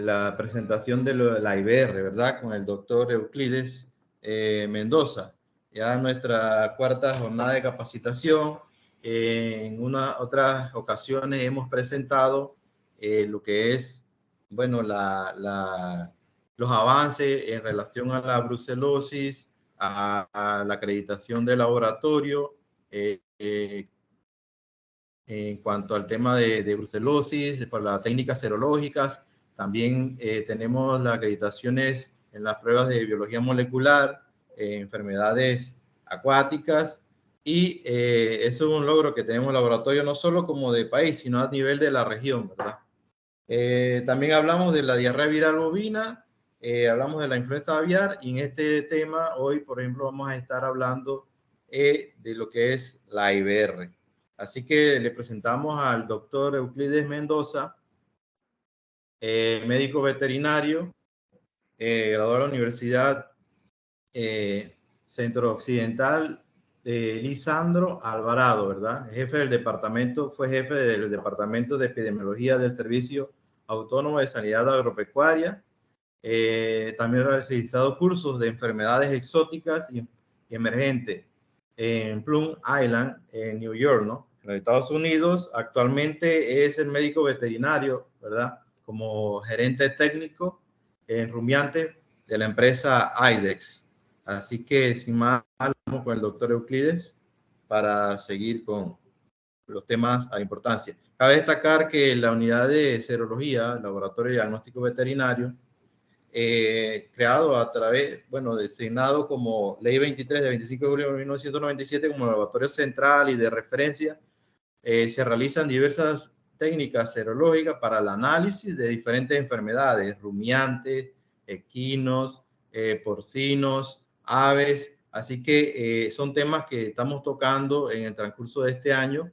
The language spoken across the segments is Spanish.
la presentación de la IBR, ¿verdad? Con el doctor Euclides Mendoza. Ya nuestra cuarta jornada de capacitación. En otras ocasiones hemos presentado lo que es, bueno, los avances en relación a la brucelosis, a la acreditación del laboratorio, en cuanto al tema de brucelosis, por las técnicas serológicas. También tenemos las acreditaciones en las pruebas de biología molecular, enfermedades acuáticas, y eso es un logro que tenemos en el laboratorio, no solo como de país, sino a nivel de la región, ¿verdad? También hablamos de la diarrea viral bovina, hablamos de la influenza aviar, y en este tema hoy, por ejemplo, vamos a estar hablando de lo que es la IBR. Así que le presentamos al doctor Euclides Mendoza, médico veterinario, graduado de la Universidad Centro Occidental de Lisandro Alvarado, ¿verdad? Jefe del departamento, fue jefe del departamento de epidemiología del Servicio Autónomo de Sanidad Agropecuaria. También ha realizado cursos de enfermedades exóticas y emergentes en Plum Island, en New York, ¿no? En los Estados Unidos. Actualmente es el médico veterinario, ¿verdad? Como gerente técnico en rumiante de la empresa IDEX. Así que sin más, vamos con el doctor Euclides para seguir con los temas a importancia. Cabe destacar que la unidad de serología, Laboratorio de Diagnóstico Veterinario, creado a través, bueno, designado como Ley 23 de 25 de julio de 1997 como laboratorio central y de referencia, se realizan diversas técnicas serológicas para el análisis de diferentes enfermedades, rumiantes, equinos, porcinos, aves. Así que son temas que estamos tocando en el transcurso de este año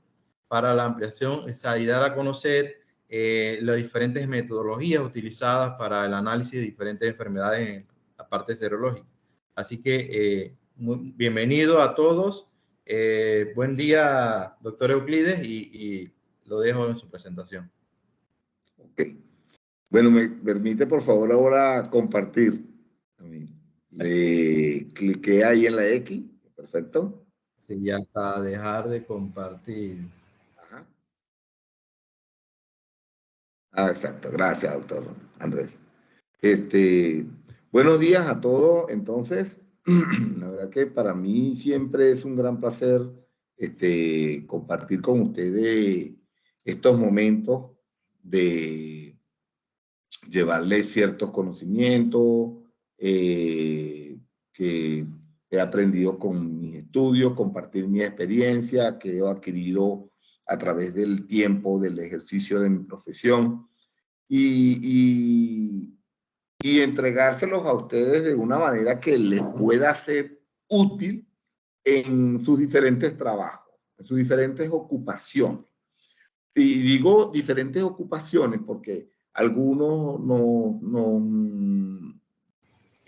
para la ampliación y dar a conocer las diferentes metodologías utilizadas para el análisis de diferentes enfermedades en la parte serológica. Así que bienvenido a todos. Buen día, doctor Euclides, y lo dejo en su presentación. Ok. Bueno, me permite por favor ahora compartir. Le cliqué ahí en la X. Perfecto. Sí, ya está, dejar de compartir. Ajá. Ah, exacto. Gracias, doctor Andrés. Buenos días a todos. Entonces, la verdad que para mí siempre es un gran placer compartir con ustedes estos momentos de llevarles ciertos conocimientos que he aprendido con mis estudios, compartir mi experiencia que he adquirido a través del tiempo del ejercicio de mi profesión y entregárselos a ustedes de una manera que les pueda ser útil en sus diferentes trabajos, en sus diferentes ocupaciones. Y digo diferentes ocupaciones porque algunos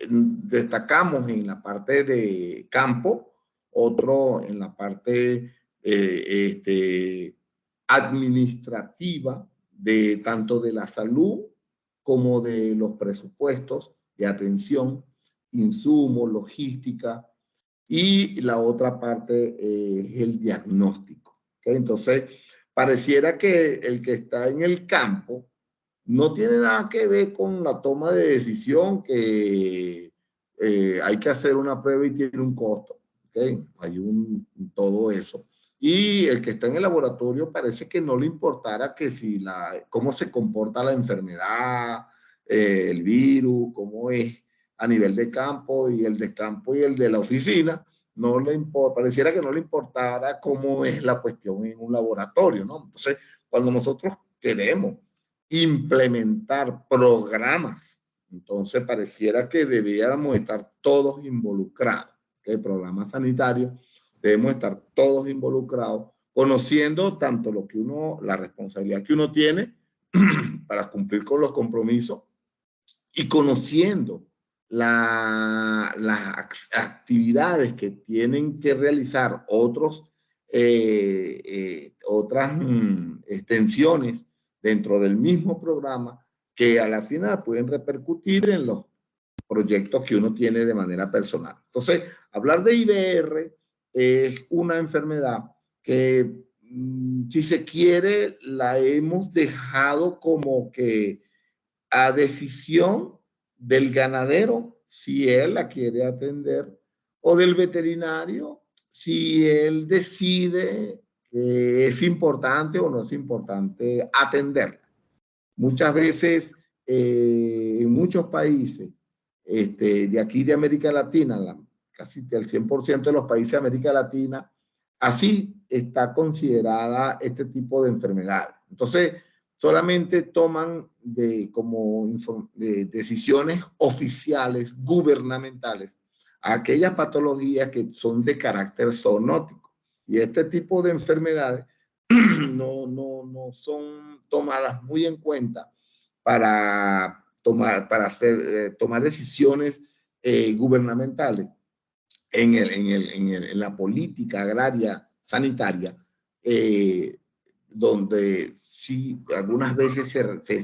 destacamos en la parte de campo, otro en la parte administrativa, de tanto de la salud como de los presupuestos de atención, insumos, logística, y la otra parte es el diagnóstico. ¿Okay? Entonces, pareciera que el que está en el campo no tiene nada que ver con la toma de decisión, que hay que hacer una prueba y tiene un costo. ¿Okay? Hay todo eso. Y el que está en el laboratorio parece que no le importara que si cómo se comporta la enfermedad, el virus, cómo es a nivel de campo, y el de campo y el de la oficina, no le importa, pareciera que no le importara cómo es la cuestión en un laboratorio, ¿no? Entonces, cuando nosotros queremos implementar programas, entonces pareciera que debiéramos estar todos involucrados. El programa sanitario, debemos estar todos involucrados, conociendo tanto lo que la responsabilidad que uno tiene para cumplir con los compromisos, y conociendo las actividades que tienen que realizar otras extensiones dentro del mismo programa, que a la final pueden repercutir en los proyectos que uno tiene de manera personal. Entonces, hablar de IBR es una enfermedad que, si se quiere, la hemos dejado como que a decisión del ganadero, si él la quiere atender, o del veterinario, si él decide que es importante o no es importante atenderla. Muchas veces, en muchos países de aquí de América Latina, casi el 100% de los países de América Latina, así está considerada este tipo de enfermedad. Entonces, solamente toman como decisiones oficiales, gubernamentales, aquellas patologías que son de carácter zoonótico. Y este tipo de enfermedades no son tomadas muy en cuenta para tomar decisiones gubernamentales en la política agraria sanitaria, donde sí algunas veces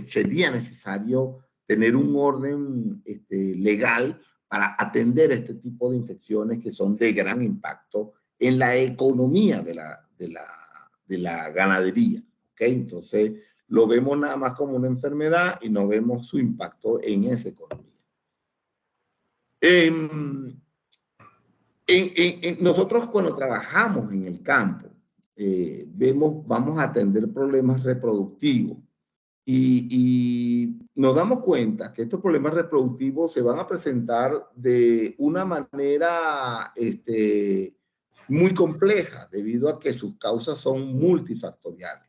sería necesario tener un orden legal para atender este tipo de infecciones que son de gran impacto en la economía de la ganadería. ¿Okay? Entonces, lo vemos nada más como una enfermedad y no vemos su impacto en esa economía. Nosotros cuando trabajamos en el campo, vamos a atender problemas reproductivos y nos damos cuenta que estos problemas reproductivos se van a presentar de una manera muy compleja debido a que sus causas son multifactoriales.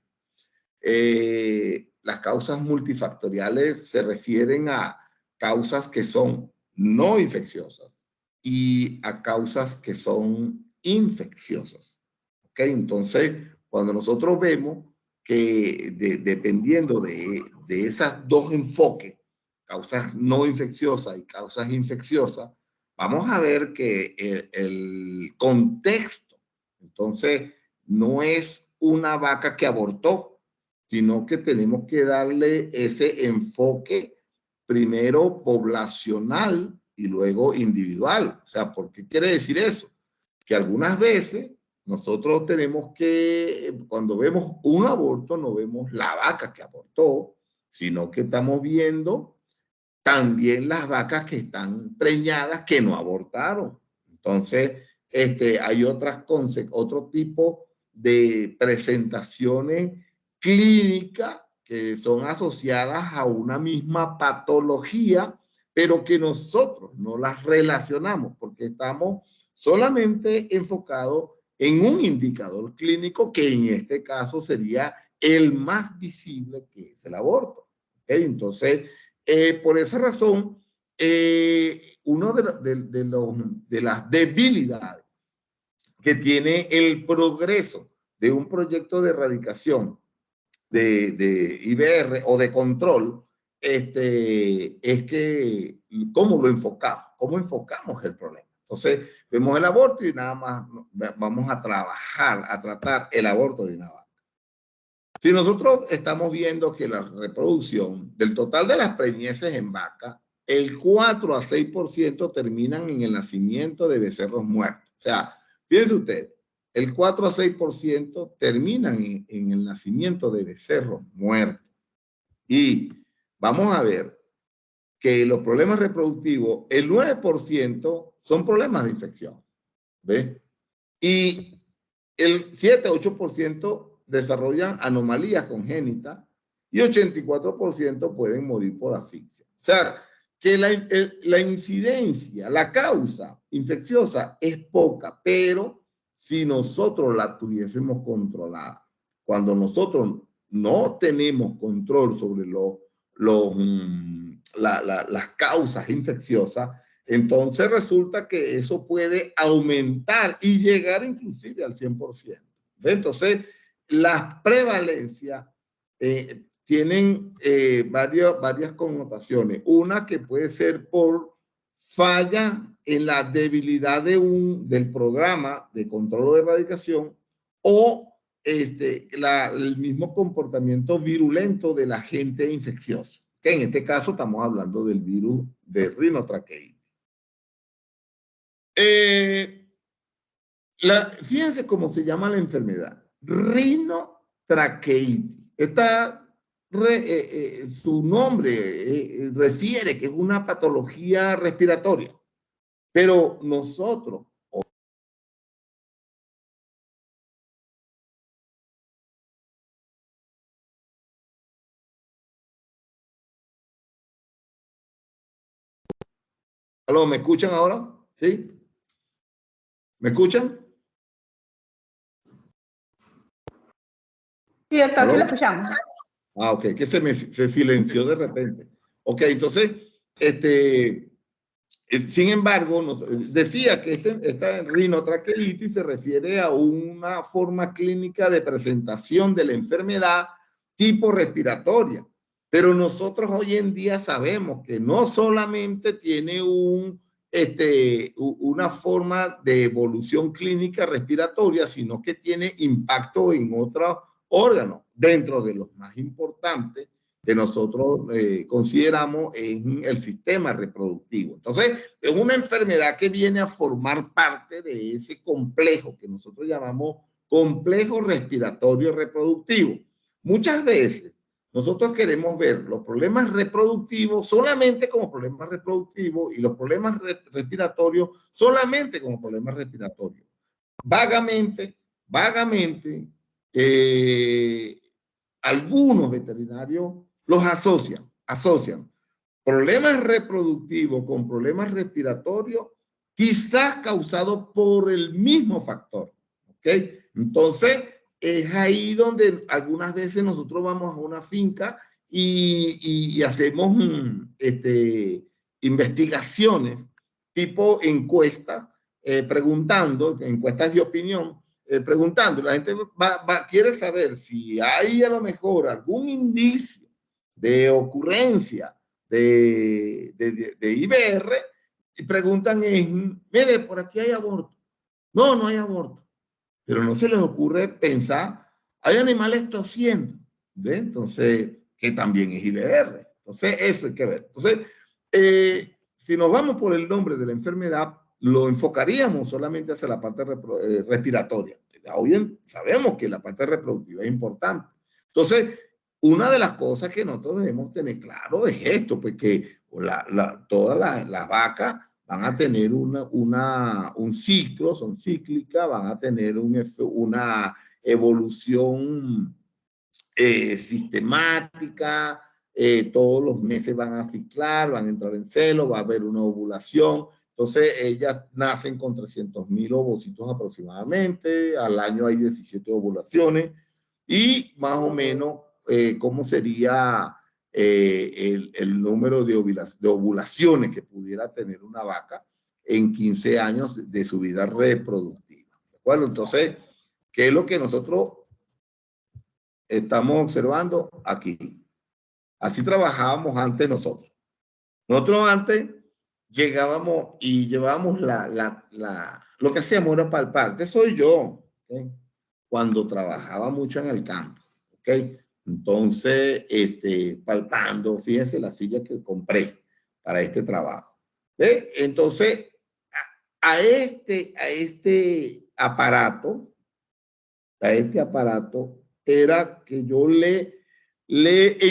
Las causas multifactoriales se refieren a causas que son no infecciosas y a causas que son infecciosas. ¿Ok? Entonces, cuando nosotros vemos que dependiendo de esas dos enfoques, causas no infecciosas y causas infecciosas, vamos a ver que el contexto, entonces, no es una vaca que abortó, sino que tenemos que darle ese enfoque primero poblacional y luego individual. O sea, ¿por qué quiere decir eso? Que algunas veces nosotros tenemos que, cuando vemos un aborto, no vemos la vaca que abortó, sino que estamos viendo también las vacas que están preñadas que no abortaron. Entonces, hay otro tipo de presentaciones clínicas que son asociadas a una misma patología, pero que nosotros no las relacionamos porque estamos solamente enfocados en un indicador clínico que en este caso sería el más visible, que es el aborto. ¿Okay? Entonces, por esa razón, una de las debilidades que tiene el progreso de un proyecto de erradicación de IBR o de control, es que cómo lo enfocamos, cómo enfocamos el problema. Entonces, vemos el aborto y nada más vamos a tratar el aborto de una vaca. Si nosotros estamos viendo que la reproducción del total de las preñeces en vaca, el 4 a 6% terminan en el nacimiento de becerros muertos. O sea, fíjense ustedes, el 4 a 6% terminan en el nacimiento de becerros muertos. Y vamos a ver que los problemas reproductivos, el 9% son problemas de infección. ¿Ve? Y el 7 a 8% desarrollan anomalías congénitas y 84% pueden morir por asfixia. O sea, que la incidencia, la causa infecciosa es poca, pero si nosotros la tuviésemos controlada, cuando nosotros no tenemos control sobre las causas infecciosas, entonces resulta que eso puede aumentar y llegar inclusive al 100%. Entonces, las prevalencias tienen varias connotaciones. Una que puede ser por falla en la debilidad del programa de control o de erradicación o el mismo comportamiento virulento del agente infeccioso. ¿Ok? que en este caso estamos hablando del virus de rinotraqueitis. Fíjense cómo se llama la enfermedad. Rinotraqueitis. Su nombre refiere que es una patología respiratoria. Pero nosotros... ¿Aló, me escuchan ahora? ¿Sí? ¿Me escuchan? Sí, doctor, ¿Aló? sí lo escuchamos. Ah, ok, que se silenció de repente. Ok, entonces, sin embargo, decía que esta rinotraqueitis se refiere a una forma clínica de presentación de la enfermedad tipo respiratoria. Pero nosotros hoy en día sabemos que no solamente tiene una forma de evolución clínica respiratoria, sino que tiene impacto en otros órganos, dentro de los más importantes que nosotros consideramos en el sistema reproductivo. Entonces, es una enfermedad que viene a formar parte de ese complejo que nosotros llamamos complejo respiratorio reproductivo. Muchas veces nosotros queremos ver los problemas reproductivos solamente como problemas reproductivos y los problemas respiratorios solamente como problemas respiratorios. Vagamente, algunos veterinarios los asocian problemas reproductivos con problemas respiratorios, quizás causados por el mismo factor. ¿Ok? Entonces, es ahí donde algunas veces nosotros vamos a una finca y hacemos investigaciones tipo encuestas, preguntando, encuestas de opinión, preguntando. La gente quiere saber si hay a lo mejor algún indicio de ocurrencia de IBR, y preguntan, mire, por aquí hay aborto. No, no hay aborto. Pero no se les ocurre pensar, hay animales tosiendo, ¿ve? Entonces, que también es IBR. Entonces, eso hay que ver. Entonces, si nos vamos por el nombre de la enfermedad, lo enfocaríamos solamente hacia la parte respiratoria. Hoy sabemos que la parte reproductiva es importante. Entonces, una de las cosas que nosotros debemos tener claro es esto, pues que todas las vacas van a tener un ciclo, son cíclicas, van a tener una evolución sistemática, todos los meses van a ciclar, van a entrar en celo, va a haber una ovulación. Entonces, ellas nacen con 300.000 ovocitos aproximadamente, al año hay 17 ovulaciones, y más o menos, ¿cómo sería el número de ovulaciones que pudiera tener una vaca en 15 años de su vida reproductiva? ¿De acuerdo? Entonces, ¿qué es lo que nosotros estamos observando aquí? Así trabajábamos antes nosotros. Nosotros antes llegábamos y llevábamos lo que hacíamos era palpar. Este soy yo, ¿okay? Cuando trabajaba mucho en el campo, ¿ok? Entonces, palpando, fíjense la silla que compré para este trabajo. ¿Ve? Entonces, a este aparato era que yo le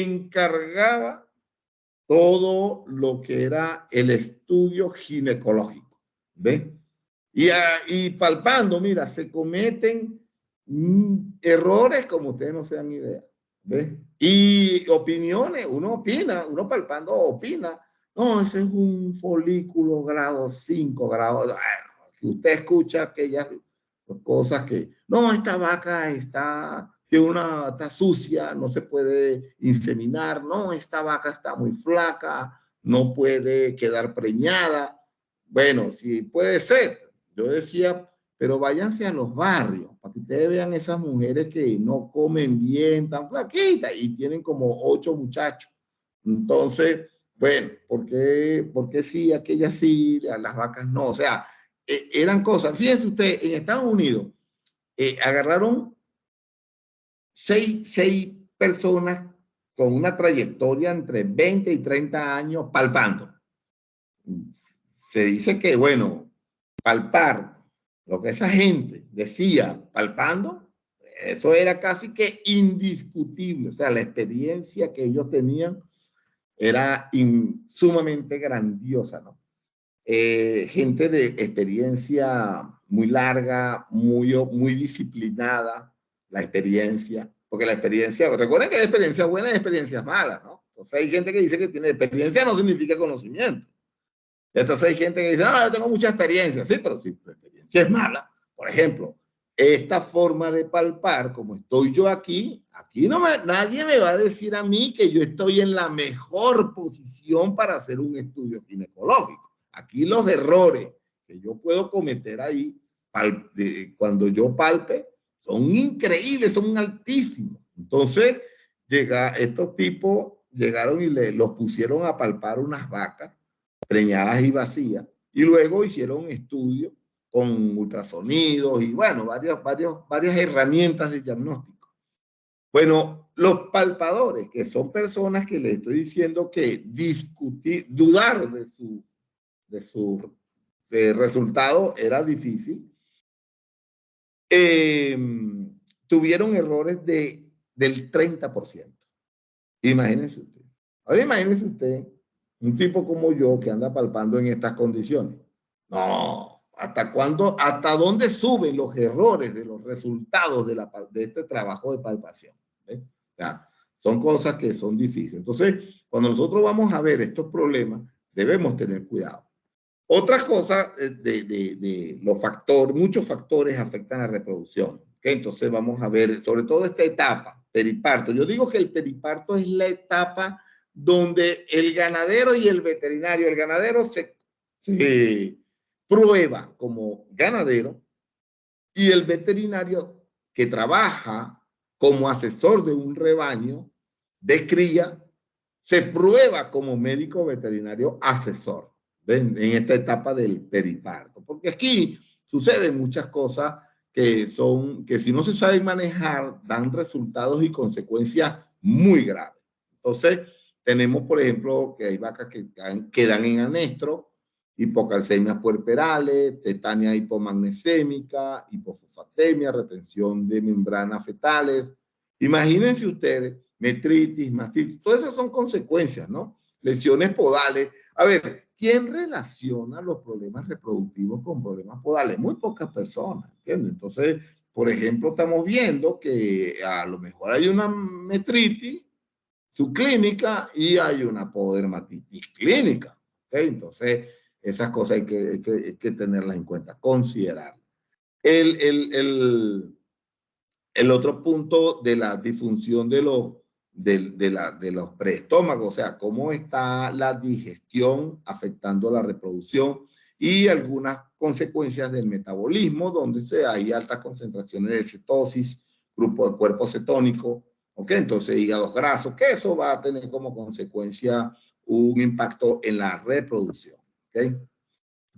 encargaba todo lo que era el estudio ginecológico, ¿ve? Y palpando, mira, se cometen errores como ustedes no se dan idea, ¿ve? Y opiniones, uno opina, uno palpando opina, no, ese es un folículo grado 5, grado, bueno, que usted escucha aquellas cosas que, no, esta vaca está sucia, no se puede inseminar, no, esta vaca está muy flaca, no puede quedar preñada. Bueno, sí puede ser. Yo decía, pero váyanse a los barrios para que ustedes vean esas mujeres que no comen bien, tan flaquitas y tienen como 8 muchachos. Entonces, bueno, ¿por qué sí, aquellas sí, las vacas no? O sea, eran cosas. Fíjense usted, en Estados Unidos agarraron seis personas con una trayectoria entre 20 y 30 años palpando. Se dice que, bueno, palpar, lo que esa gente decía palpando, eso era casi que indiscutible. O sea, la experiencia que ellos tenían era sumamente grandiosa, ¿no? Gente de experiencia muy larga, muy disciplinada, la experiencia, porque la experiencia, recuerden que hay experiencias buenas y experiencias malas, ¿no? Entonces hay gente que dice que tiene experiencia, no significa conocimiento. Entonces hay gente que dice, no, yo tengo mucha experiencia, sí, pero si tu experiencia es mala, por ejemplo, esta forma de palpar, como estoy yo aquí nadie me va a decir a mí que yo estoy en la mejor posición para hacer un estudio ginecológico. Aquí los errores que yo puedo cometer ahí, cuando yo palpe, son increíbles, son altísimos. Entonces, estos tipos llegaron y los pusieron a palpar unas vacas preñadas y vacías, y luego hicieron estudios con ultrasonidos y bueno, varias herramientas de diagnóstico. Bueno, los palpadores, que son personas que les estoy diciendo que dudar de su resultado era difícil, tuvieron errores del 30%. Imagínense usted. Ahora imagínense usted un tipo como yo que anda palpando en estas condiciones. No, ¿hasta cuándo, hasta dónde suben los errores de los resultados de este trabajo de palpación? ¿Eh? O sea, son cosas que son difíciles. Entonces, cuando nosotros vamos a ver estos problemas, debemos tener cuidado. Otras cosas de los factores, muchos factores afectan a la reproducción. ¿Okay? Entonces vamos a ver, sobre todo esta etapa, periparto. Yo digo que el periparto es la etapa donde el ganadero y el veterinario, el ganadero se prueba como ganadero y el veterinario que trabaja como asesor de un rebaño de cría se prueba como médico veterinario asesor en esta etapa del periparto, porque aquí suceden muchas cosas que si no se saben manejar, dan resultados y consecuencias muy graves. Entonces, tenemos, por ejemplo, que hay vacas que quedan en anestro, hipocalcemias puerperales, tetania hipomagnesémica, hipofosfatemia, retención de membranas fetales. Imagínense ustedes, metritis, mastitis, todas esas son consecuencias, ¿no? Lesiones podales. A ver, ¿quién relaciona los problemas reproductivos con problemas podales? Muy pocas personas, ¿entiendes? Entonces, por ejemplo, estamos viendo que a lo mejor hay una metritis subclínica y hay una podermatitis clínica. ¿Okay? Entonces, esas cosas hay que tenerlas en cuenta, considerarlas. El otro punto de la disfunción de los preestómagos, o sea, cómo está la digestión afectando la reproducción y algunas consecuencias del metabolismo, donde hay altas concentraciones de cetosis, grupo de cuerpo cetónico, ¿ok? Entonces, hígados grasos, que eso va a tener como consecuencia un impacto en la reproducción, ¿ok?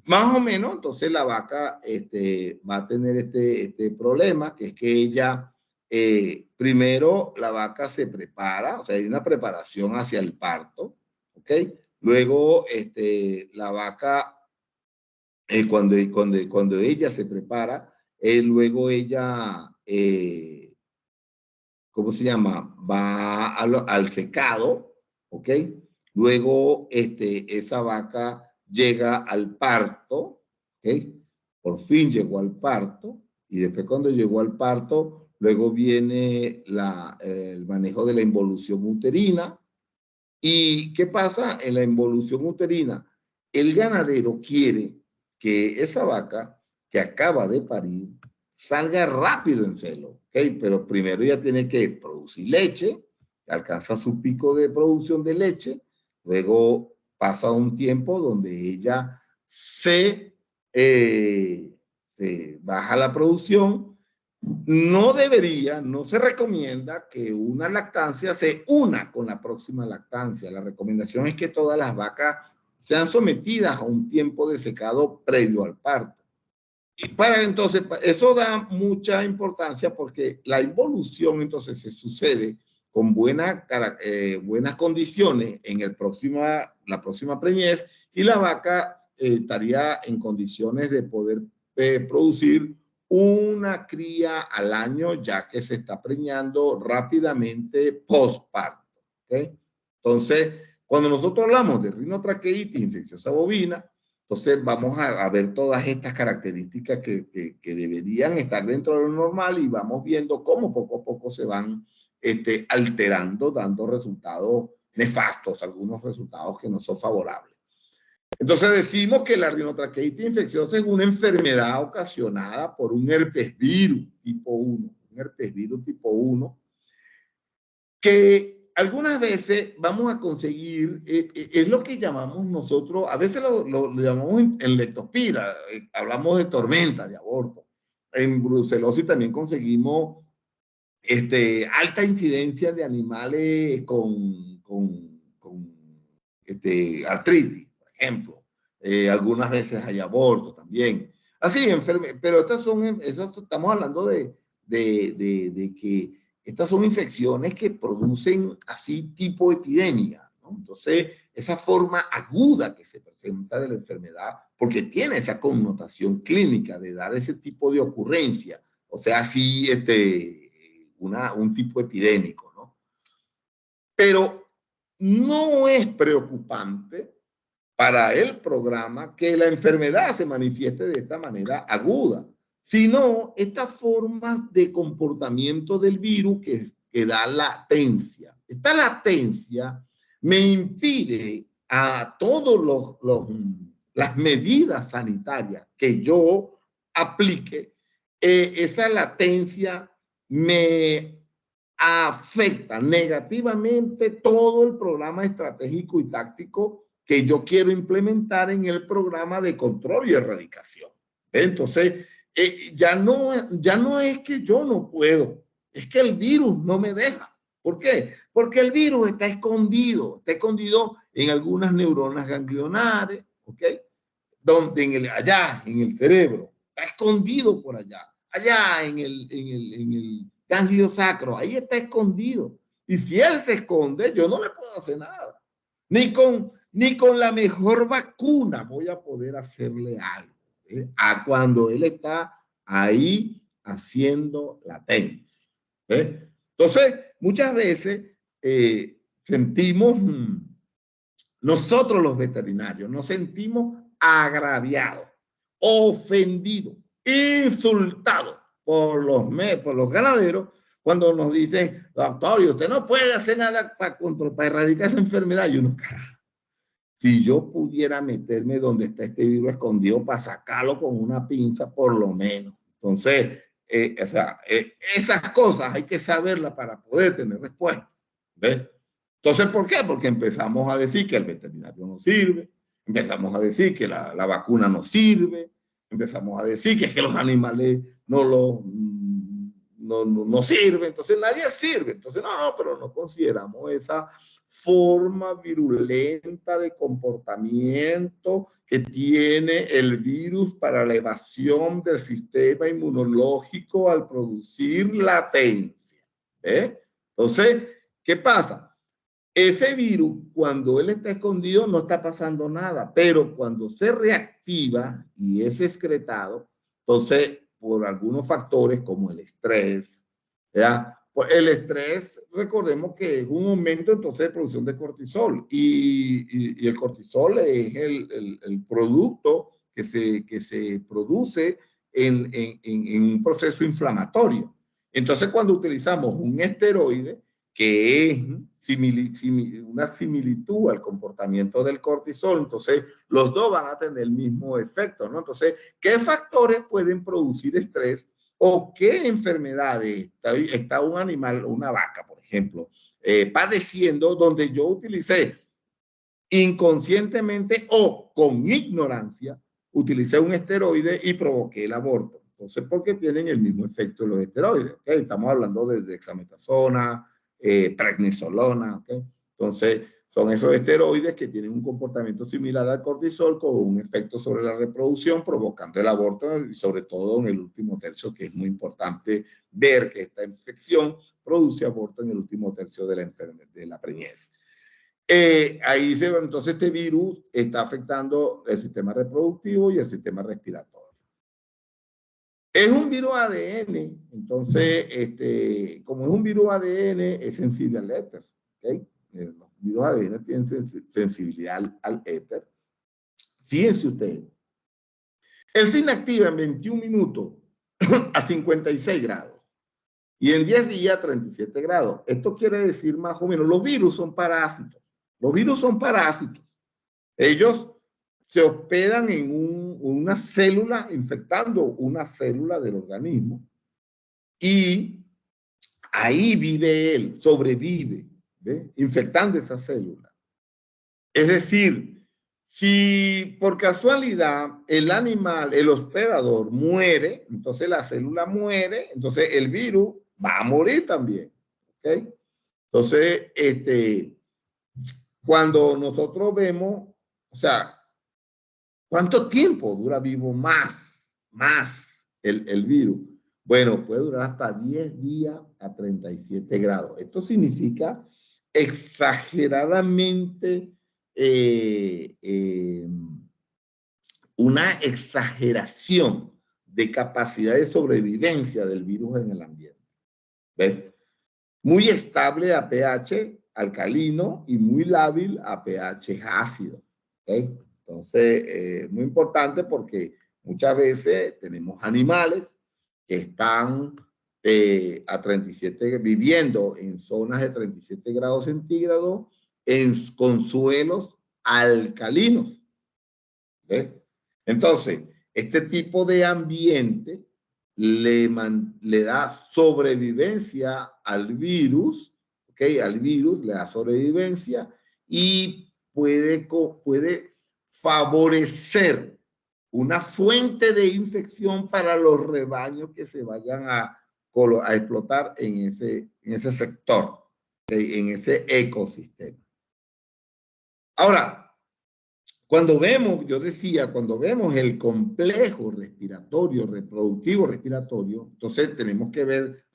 Más o menos, entonces la vaca va a tener este problema, que es que ella, primero la vaca se prepara, o sea, hay una preparación hacia el parto, ¿ok? Luego, la vaca, cuando ella se prepara, luego ella, ¿cómo se llama? Va al secado, ¿ok? Luego, esa vaca llega al parto, ¿ok? Por fin llegó al parto, y después cuando llegó al parto, luego viene el manejo de la involución uterina. ¿Y qué pasa en la involución uterina? El ganadero quiere que esa vaca que acaba de parir salga rápido en celo, ¿ok? Pero primero ella tiene que producir leche, alcanza su pico de producción de leche, luego pasa un tiempo donde ella se baja la producción. No se recomienda que una lactancia se una con la próxima lactancia. La recomendación es que todas las vacas sean sometidas a un tiempo de secado previo al parto. Y entonces, eso da mucha importancia porque la involución entonces se sucede con buenas condiciones en la próxima preñez, y la vaca estaría en condiciones de poder producir una cría al año, ya que se está preñando rápidamente postparto. ¿Okay? Entonces, cuando nosotros hablamos de rinotraqueitis infecciosa bovina, entonces vamos a ver todas estas características que deberían estar dentro de lo normal, y vamos viendo cómo poco a poco se van alterando, dando resultados nefastos, algunos resultados que no son favorables. Entonces decimos que la rinotraqueitis infecciosa es una enfermedad ocasionada por un herpes virus tipo 1, que algunas veces vamos a conseguir, es lo que llamamos nosotros, a veces lo llamamos en leptospira, hablamos de tormenta de aborto. En brucelosis también conseguimos alta incidencia de animales con artritis, por ejemplo. Algunas veces hay aborto también. Así, pero estamos hablando de que estas son infecciones que producen así tipo epidemia, ¿no? Entonces, esa forma aguda que se presenta de la enfermedad, porque tiene esa connotación clínica de dar ese tipo de ocurrencia, o sea, así un tipo epidémico, ¿no? Pero no es preocupante para el programa que la enfermedad se manifieste de esta manera aguda, sino estas formas de comportamiento del virus que da latencia. Esta latencia me impide a todas las medidas sanitarias que yo aplique, esa latencia me afecta negativamente todo el programa estratégico y táctico que yo quiero implementar en el programa de control y erradicación. Entonces, ya no es que yo no puedo, es que el virus no me deja. ¿Por qué? Porque el virus está escondido en algunas neuronas ganglionares, ¿ok? Allá en el cerebro, está escondido por allá en el ganglio sacro, ahí está escondido. Y si él se esconde, yo no le puedo hacer nada. Ni con la mejor vacuna voy a poder hacerle algo, a cuando él está ahí haciendo latencia. Entonces, muchas veces sentimos, nosotros los veterinarios, nos sentimos agraviados, ofendidos, insultados por los ganaderos cuando nos dicen, doctor, usted no puede hacer nada para erradicar esa enfermedad. Y uno, carajo, si yo pudiera meterme donde está este virus escondido para sacarlo con una pinza, por lo menos. Entonces, esas cosas hay que saberlas para poder tener respuesta. ¿Ves? Entonces, ¿por qué? Porque empezamos a decir que el veterinario no sirve, empezamos a decir que la vacuna no sirve, empezamos a decir que es que los animales no sirven, entonces nadie sirve. Entonces, no, pero no consideramos esa forma virulenta de comportamiento que tiene el virus para la evasión del sistema inmunológico al producir latencia. Entonces, ¿qué pasa? Ese virus, cuando él está escondido, no está pasando nada, pero cuando se reactiva y es excretado, entonces, por algunos factores como el estrés, ¿ya? El estrés, recordemos que es un aumento entonces de producción de cortisol, y el cortisol es el producto que se produce en un proceso inflamatorio. Entonces, cuando utilizamos un esteroide, que es una similitud al comportamiento del cortisol, entonces los dos van a tener el mismo efecto, ¿no? Entonces, ¿qué factores pueden producir estrés o qué enfermedades está un animal, una vaca, por ejemplo, padeciendo, donde yo utilicé inconscientemente o con ignorancia, utilicé un esteroide y provoqué el aborto? Entonces, porque tienen el mismo efecto de los esteroides, ¿okay? Estamos hablando de dexametasona, prednisolona, ¿okay? Entonces, Son esos esteroides que tienen un comportamiento similar al cortisol con un efecto sobre la reproducción, provocando el aborto y sobre todo en el último tercio, que es muy importante ver que esta infección produce aborto en el último tercio de la enfermedad, de la preñez. Ahí se ve, entonces este virus está afectando el sistema reproductivo y el sistema respiratorio. Es un virus ADN, entonces, como es un virus ADN, es sensible al éter, ¿ok? Los virus ADN tienen sensibilidad al éter. Fíjense ustedes, él se inactiva en 21 minutos a 56 grados y en 10 días a 37 grados. Esto quiere decir más o menos, los virus son parásitos. Los virus son parásitos. Ellos se hospedan en una célula, infectando una célula del organismo, y ahí vive él, sobrevive, ¿ve? Infectando esa célula. Es decir, si por casualidad el animal, el hospedador, muere, entonces la célula muere, entonces el virus va a morir también. ¿Okay? Entonces, cuando nosotros vemos, o sea, ¿cuánto tiempo dura vivo más el virus? Bueno, puede durar hasta 10 días a 37 grados. Esto significa exageradamente una exageración de capacidad de sobrevivencia del virus en el ambiente. ¿Ves? Muy estable a pH alcalino y muy lábil a pH ácido. ¿Okay? Entonces, muy importante porque muchas veces tenemos animales que están a 37, viviendo en zonas de 37 grados centígrados con suelos alcalinos. ¿Ves? Entonces, este tipo de ambiente le da sobrevivencia al virus, ¿ok? Al virus le da sobrevivencia y puede favorecer una fuente de infección para los rebaños que se vayan a explotar en ese sector, en ese ecosistema. Ahora, cuando vemos, yo decía, cuando vemos el complejo respiratorio, reproductivo respiratorio, entonces tenemos que ver,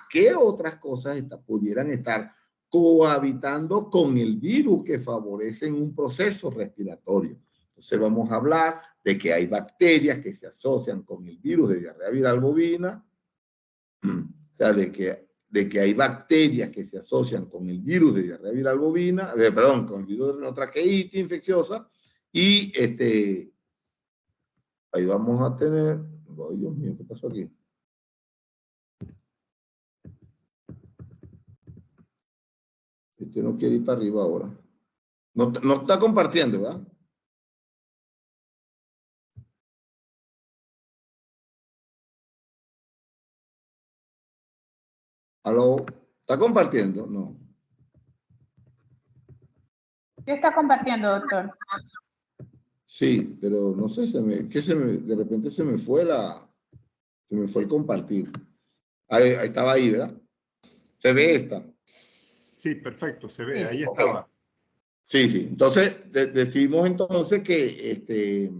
qué otras cosas pudieran estar cohabitando con el virus que favorecen un proceso respiratorio. Entonces vamos a hablar de que hay bacterias que se asocian con el virus de diarrea viral bovina, o sea, de que hay bacterias que se asocian con el virus de diarrea viral bovina, con el virus de rinotraqueitis infecciosa, y ahí vamos a tener, oh, Dios mío, ¿qué pasó aquí? No quiere ir para arriba ahora. No está compartiendo, ¿verdad? ¿Aló? ¿Está compartiendo? No. ¿Qué está compartiendo, doctor? Sí, pero no sé, de repente se me fue el compartir. Ahí estaba ahí, ¿verdad? Se ve esta. Sí, perfecto, se ve, ahí estaba. Sí, sí. Entonces, decimos entonces que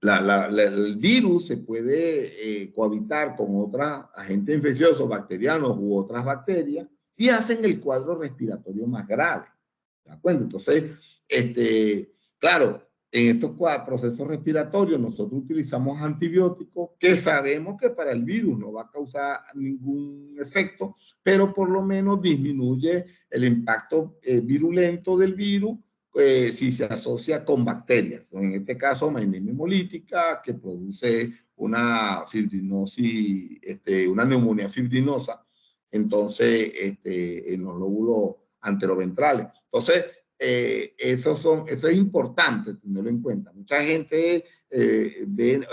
el virus se puede cohabitar con otros agentes infecciosos, bacterianos u otras bacterias, y hacen el cuadro respiratorio más grave. ¿De acuerdo? Entonces, claro, en estos procesos respiratorios nosotros utilizamos antibióticos que sabemos que para el virus no va a causar ningún efecto, pero por lo menos disminuye el impacto virulento del virus si se asocia con bacterias. En este caso, Mainemia hemolítica, que produce una fibrinosis, una neumonía fibrinosa, entonces, en los lóbulos anteroventrales. Entonces, eso es importante tenerlo en cuenta. Mucha gente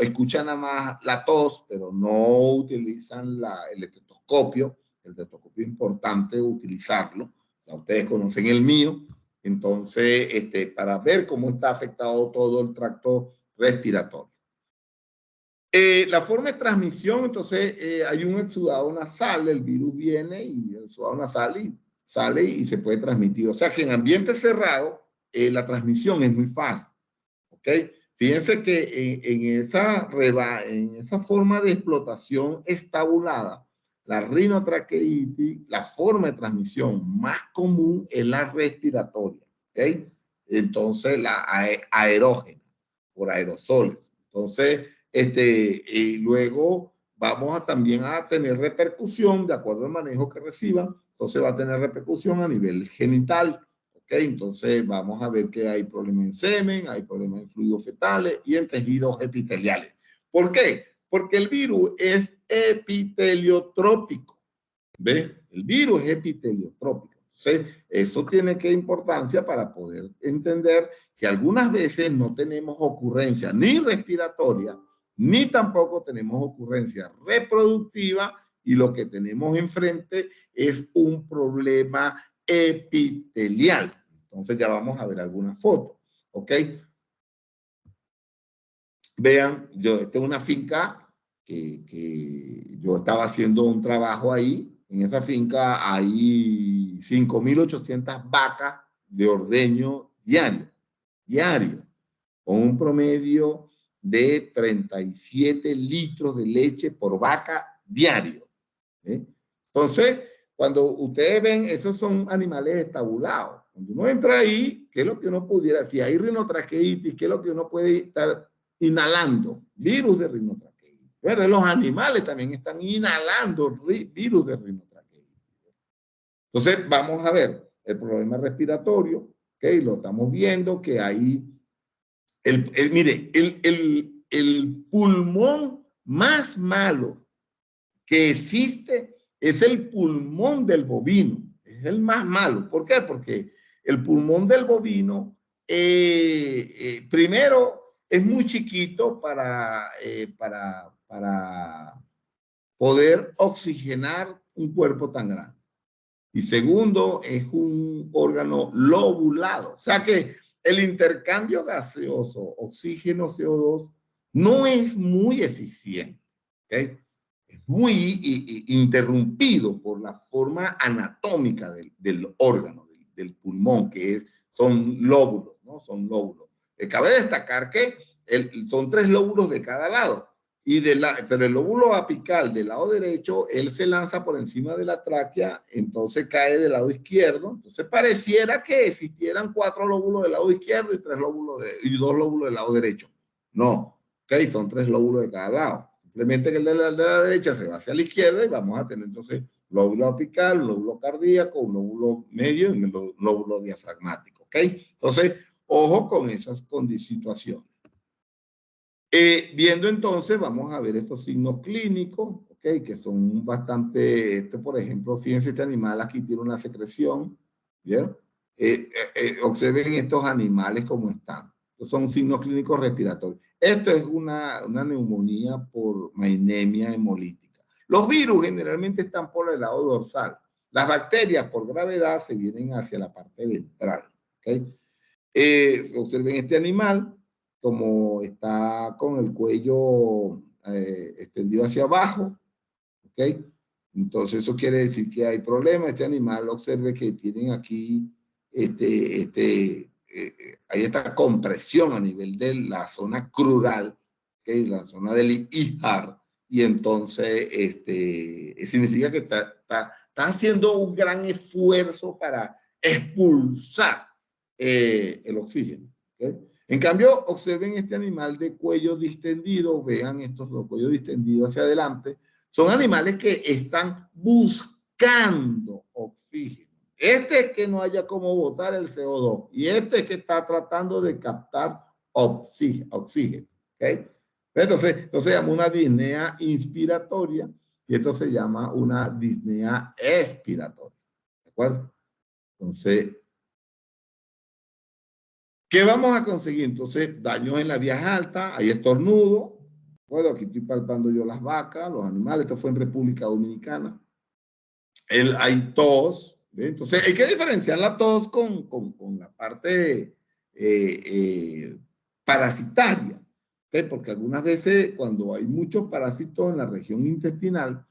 escucha nada más la tos, pero no utilizan el estetoscopio. El estetoscopio es importante utilizarlo. Ya ustedes conocen el mío. Entonces, para ver cómo está afectado todo el tracto respiratorio. La forma de transmisión, entonces, hay un exudado nasal, el virus viene y el exudado nasal y sale y se puede transmitir. O sea que en ambiente cerrado la transmisión es muy fácil. ¿Ok? Fíjense que en esa forma de explotación estabulada, la rinotraqueitis, la forma de transmisión más común es la respiratoria. ¿Ok? Entonces, la aerógena, por aerosoles. Entonces, luego vamos también a tener repercusión de acuerdo al manejo que reciban. Entonces, va a tener repercusión a nivel genital. ¿Okay? Entonces vamos a ver que hay problemas en semen, hay problemas en fluidos fetales y en tejidos epiteliales. ¿Por qué? Porque el virus es epiteliotrópico. ¿Ve? El virus es epiteliotrópico. Entonces, eso tiene que importancia para poder entender que algunas veces no tenemos ocurrencia ni respiratoria, ni tampoco tenemos ocurrencia reproductiva, y lo que tenemos enfrente es un problema epitelial. Entonces ya vamos a ver algunas fotos, ¿ok? Vean, esta es una finca que yo estaba haciendo un trabajo ahí. En esa finca hay 5.800 vacas de ordeño diario, con un promedio de 37 litros de leche por vaca diario. Entonces, cuando ustedes ven, esos son animales estabulados. Cuando uno entra ahí, ¿qué es lo que uno pudiera? Si hay rinotraqueitis, ¿qué es lo que uno puede estar inhalando? Virus de rinotraqueitis. Pero los animales también están inhalando virus de rinotraqueitis. Entonces, vamos a ver el problema respiratorio, ¿ok? Lo estamos viendo que ahí, mire, el pulmón más malo que existe es el pulmón del bovino. Es el más malo. ¿Por qué? Porque el pulmón del bovino, primero, es muy chiquito para poder oxigenar un cuerpo tan grande. Y segundo, es un órgano lobulado. O sea que el intercambio gaseoso, oxígeno, CO2, no es muy eficiente. ¿Ok? Es muy interrumpido por la forma anatómica del órgano, del pulmón, que son lóbulos, ¿no? Son lóbulos. Cabe destacar que son 3 lóbulos de cada lado, pero el lóbulo apical del lado derecho, él se lanza por encima de la tráquea, entonces cae del lado izquierdo. Entonces pareciera que existieran 4 lóbulos del lado izquierdo y 2 lóbulos del lado derecho. No, ¿okay? Son 3 lóbulos de cada lado. Simplemente que el de la derecha se va hacia la izquierda y vamos a tener entonces lóbulo apical, lóbulo cardíaco, un lóbulo medio y un lóbulo diafragmático. ¿Ok? Entonces, ojo con esas situaciones. Viendo entonces, vamos a ver estos signos clínicos, ¿ok? Que son bastante, por ejemplo, fíjense, este animal aquí tiene una secreción, ¿vieron? Observen estos animales cómo están. Estos son signos clínicos respiratorios. Esto es una neumonía por mainemia hemolítica. Los virus generalmente están por el lado dorsal. Las bacterias por gravedad se vienen hacia la parte ventral. ¿Okay? Observen este animal como está con el cuello extendido hacia abajo. ¿Ok? Entonces eso quiere decir que hay problema. Este animal, observe que tienen aquí hay esta compresión a nivel de la zona crural, ¿okay? La zona del ijar, y entonces significa que está haciendo un gran esfuerzo para expulsar el oxígeno. ¿Okay? En cambio, observen este animal de cuello distendido, vean estos dos cuellos distendidos hacia adelante, son animales que están buscando oxígeno. Este es que no haya cómo botar el CO2 y este es que está tratando de captar oxígeno. ¿Okay? Entonces se llama una disnea inspiratoria y esto se llama una disnea expiratoria. ¿De acuerdo? Entonces, ¿qué vamos a conseguir? Entonces, daños en las vías altas, hay estornudo. Bueno, aquí estoy palpando yo las vacas, los animales. Esto fue en República Dominicana. Hay tos. ¿Ve? Entonces, hay que diferenciar la tos con la parte parasitaria. ¿Okay? Porque algunas veces, cuando hay muchos parásitos en la región intestinal,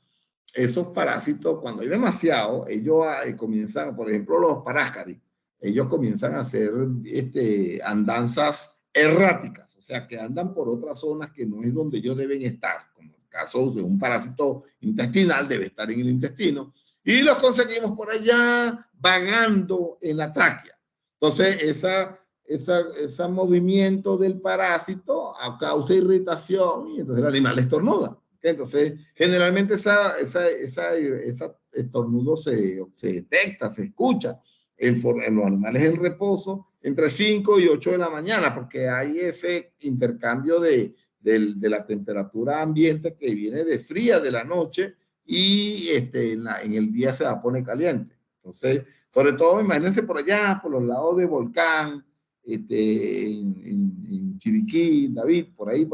esos parásitos, cuando hay demasiado, ellos comienzan, por ejemplo, los paráscaris, ellos comienzan a hacer andanzas erráticas, o sea, que andan por otras zonas que no es donde ellos deben estar, como el caso de un parásito intestinal, debe estar en el intestino, y los conseguimos por allá vagando en la tráquea. Entonces, ese movimiento del parásito causa irritación y entonces el animal estornuda. Entonces, generalmente ese estornudo se detecta, se escucha en los animales en reposo entre 5 y 8 de la mañana, porque hay ese intercambio de la temperatura ambiente que viene de fría de la noche y en el día se va a poner caliente. Entonces, sobre todo, imagínense por allá, por los lados de Volcán, en Chiriquí, David, por ahí,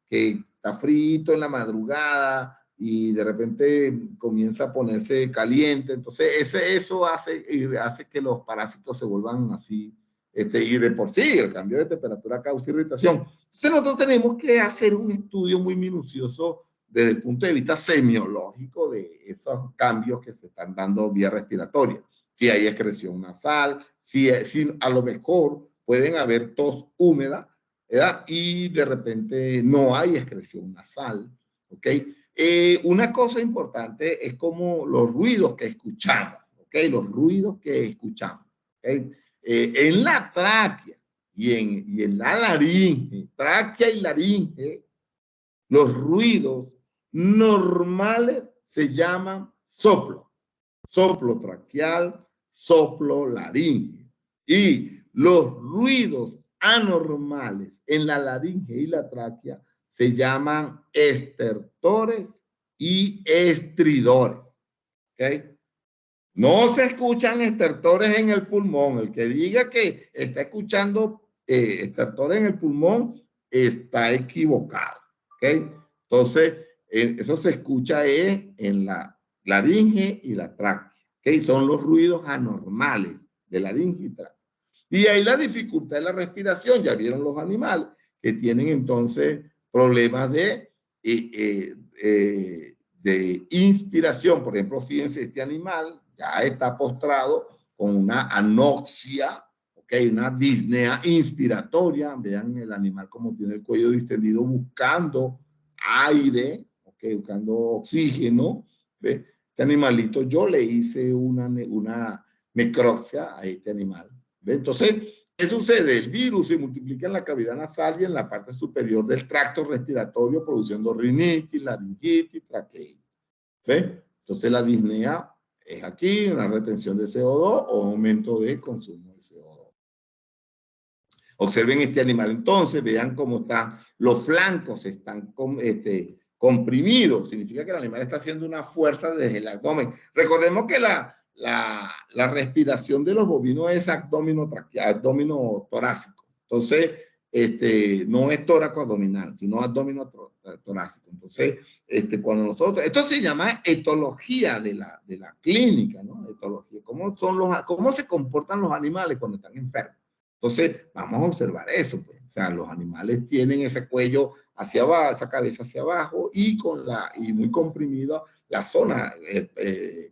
que está frito en la madrugada y de repente comienza a ponerse caliente. Entonces, eso hace que los parásitos se vuelvan así. Y de por sí, el cambio de temperatura causa irritación. Entonces, nosotros tenemos que hacer un estudio muy minucioso desde el punto de vista semiológico de esos cambios que se están dando vía respiratoria. Si hay excreción nasal, si a lo mejor pueden haber tos húmeda, ¿verdad? Y de repente no hay excreción nasal, ¿ok? Una cosa importante es como los ruidos que escuchamos, ¿ok? Los ruidos que escuchamos, ¿ok? En la tráquea y en la laringe, tráquea y laringe, los ruidos normales se llaman soplo, soplo traqueal, soplo laringe. Y los ruidos anormales en la laringe y la tráquea se llaman estertores y estridores. ¿Ok? No se escuchan estertores en el pulmón. El que diga que está escuchando estertores en el pulmón está equivocado. ¿Ok? Entonces, eso se escucha en la laringe y la tráquea. ¿Ok? Son los ruidos anormales de laringe y tráquea. Y ahí la dificultad de la respiración. Ya vieron los animales que tienen entonces problemas de inspiración. Por ejemplo, fíjense, este animal ya está postrado con una anoxia, ¿okay? Una disnea inspiratoria. Vean el animal como tiene el cuello distendido buscando aire, ¿okay? Buscando oxígeno. ¿Ve? Este animalito, yo le hice una necropsia a este animal. ¿Ve? Entonces, ¿qué sucede? El virus se multiplica en la cavidad nasal y en la parte superior del tracto respiratorio, produciendo rinitis, laringitis, traqueitis. ¿Ve? Entonces, la disnea es aquí una retención de CO2 o aumento de consumo de CO2. Observen este animal entonces, vean cómo están los flancos, están comprimidos. Significa que el animal está haciendo una fuerza desde el abdomen. Recordemos que la respiración de los bovinos es abdomino torácico. Entonces, no es tóraco abdominal, sino abdomino torácico. Entonces, cuando nosotros, esto se llama etología de la clínica, ¿no? Etología, cómo se comportan los animales cuando están enfermos. Entonces, vamos a observar eso, pues. O sea, los animales tienen ese cuello hacia abajo, esa cabeza hacia abajo y muy comprimido la zona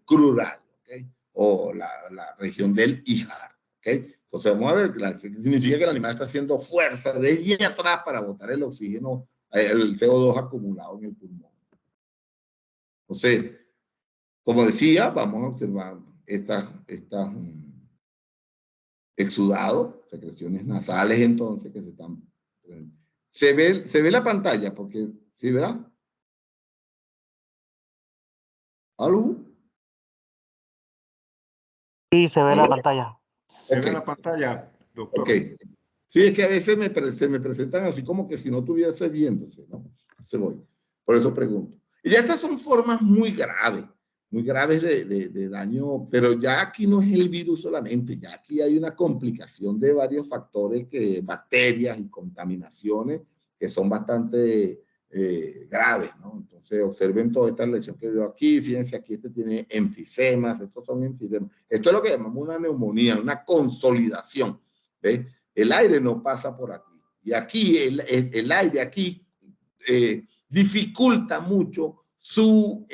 crural, ¿okay? O la región del ijar, ¿okay? Entonces, vamos a ver, significa que el animal está haciendo fuerza desde atrás para botar el oxígeno, el CO2 acumulado en el pulmón. Entonces, como decía, vamos a observar estas exudados, secreciones nasales entonces que se están... Se ve la pantalla porque, ¿sí verá? ¿Algo? Sí, se ve la pantalla. Se ve la pantalla, doctor. Ok. Sí, es que a veces se me presentan así como que si no estuviese viéndose, ¿no? Se voy. Por eso pregunto. Y ya estas son formas muy graves de daño, pero ya aquí no es el virus solamente, ya aquí hay una complicación de varios factores, bacterias y contaminaciones que son bastante graves, ¿no? Entonces observen toda esta lesión que veo aquí, fíjense aquí tiene enfisemas, estos son enfisemas. Esto es lo que llamamos una neumonía, una consolidación, ¿ves? El aire no pasa por aquí. Y aquí, el aire aquí dificulta mucho su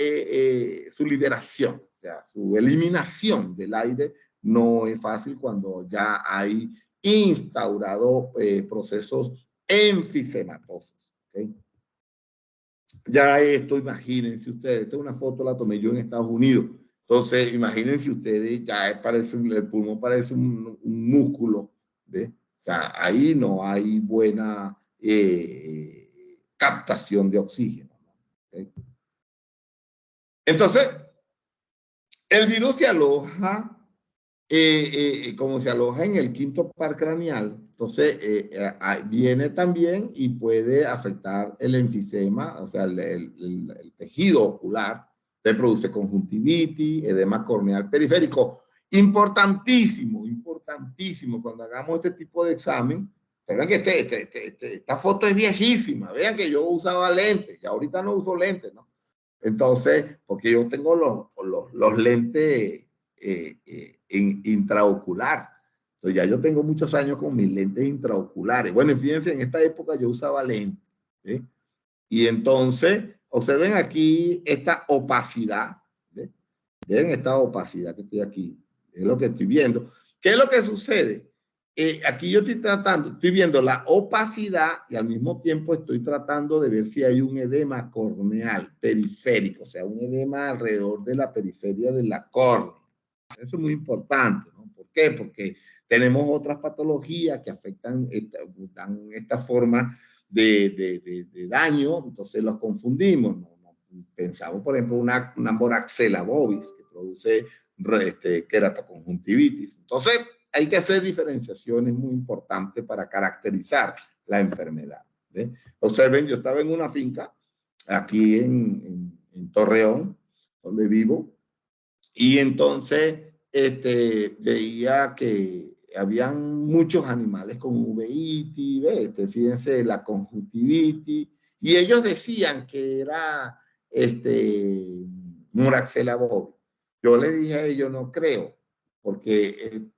liberación, o sea, su eliminación del aire no es fácil cuando ya hay instaurado procesos enfisematosos. ¿Okay? Ya esto, imagínense ustedes, esta es una foto, la tomé yo en Estados Unidos. Entonces, imagínense ustedes, ya parece, el pulmón parece un músculo, ¿ve? O sea, ahí no hay buena captación de oxígeno. ¿Okay? Entonces, el virus se aloja, como se aloja en el quinto par craneal, entonces viene también y puede afectar el enfisema, o sea, el tejido ocular, se produce conjuntivitis, edema corneal periférico. Importantísimo, importantísimo, cuando hagamos este tipo de examen, vean que esta foto es viejísima, vean que yo usaba lentes, ya ahorita no uso lentes, ¿no? Entonces, porque yo tengo los lentes intraocular. Entonces, ya yo tengo muchos años con mis lentes intraoculares. Bueno, fíjense, en esta época yo usaba lentes. ¿Sí? Y entonces, observen aquí esta opacidad. ¿Sí? Ven esta opacidad que estoy aquí. Es lo que estoy viendo. ¿Qué es lo que sucede? Aquí yo estoy viendo la opacidad y al mismo tiempo estoy tratando de ver si hay un edema corneal periférico, o sea, un edema alrededor de la periferia de la córnea. Eso es muy importante, ¿no? ¿Por qué? Porque tenemos otras patologías que afectan dan esta forma de daño, entonces los confundimos, ¿no? Pensamos, por ejemplo, una moraxella bovis que produce queratoconjuntivitis. Entonces, hay que hacer diferenciaciones muy importantes para caracterizar la enfermedad. ¿Ve? Observen, yo estaba en una finca aquí en Torreón, donde vivo, y entonces veía que habían muchos animales con uveitis, fíjense, la conjuntivitis, y ellos decían que era moraxella bovis. Yo le dije a ellos, no creo, porque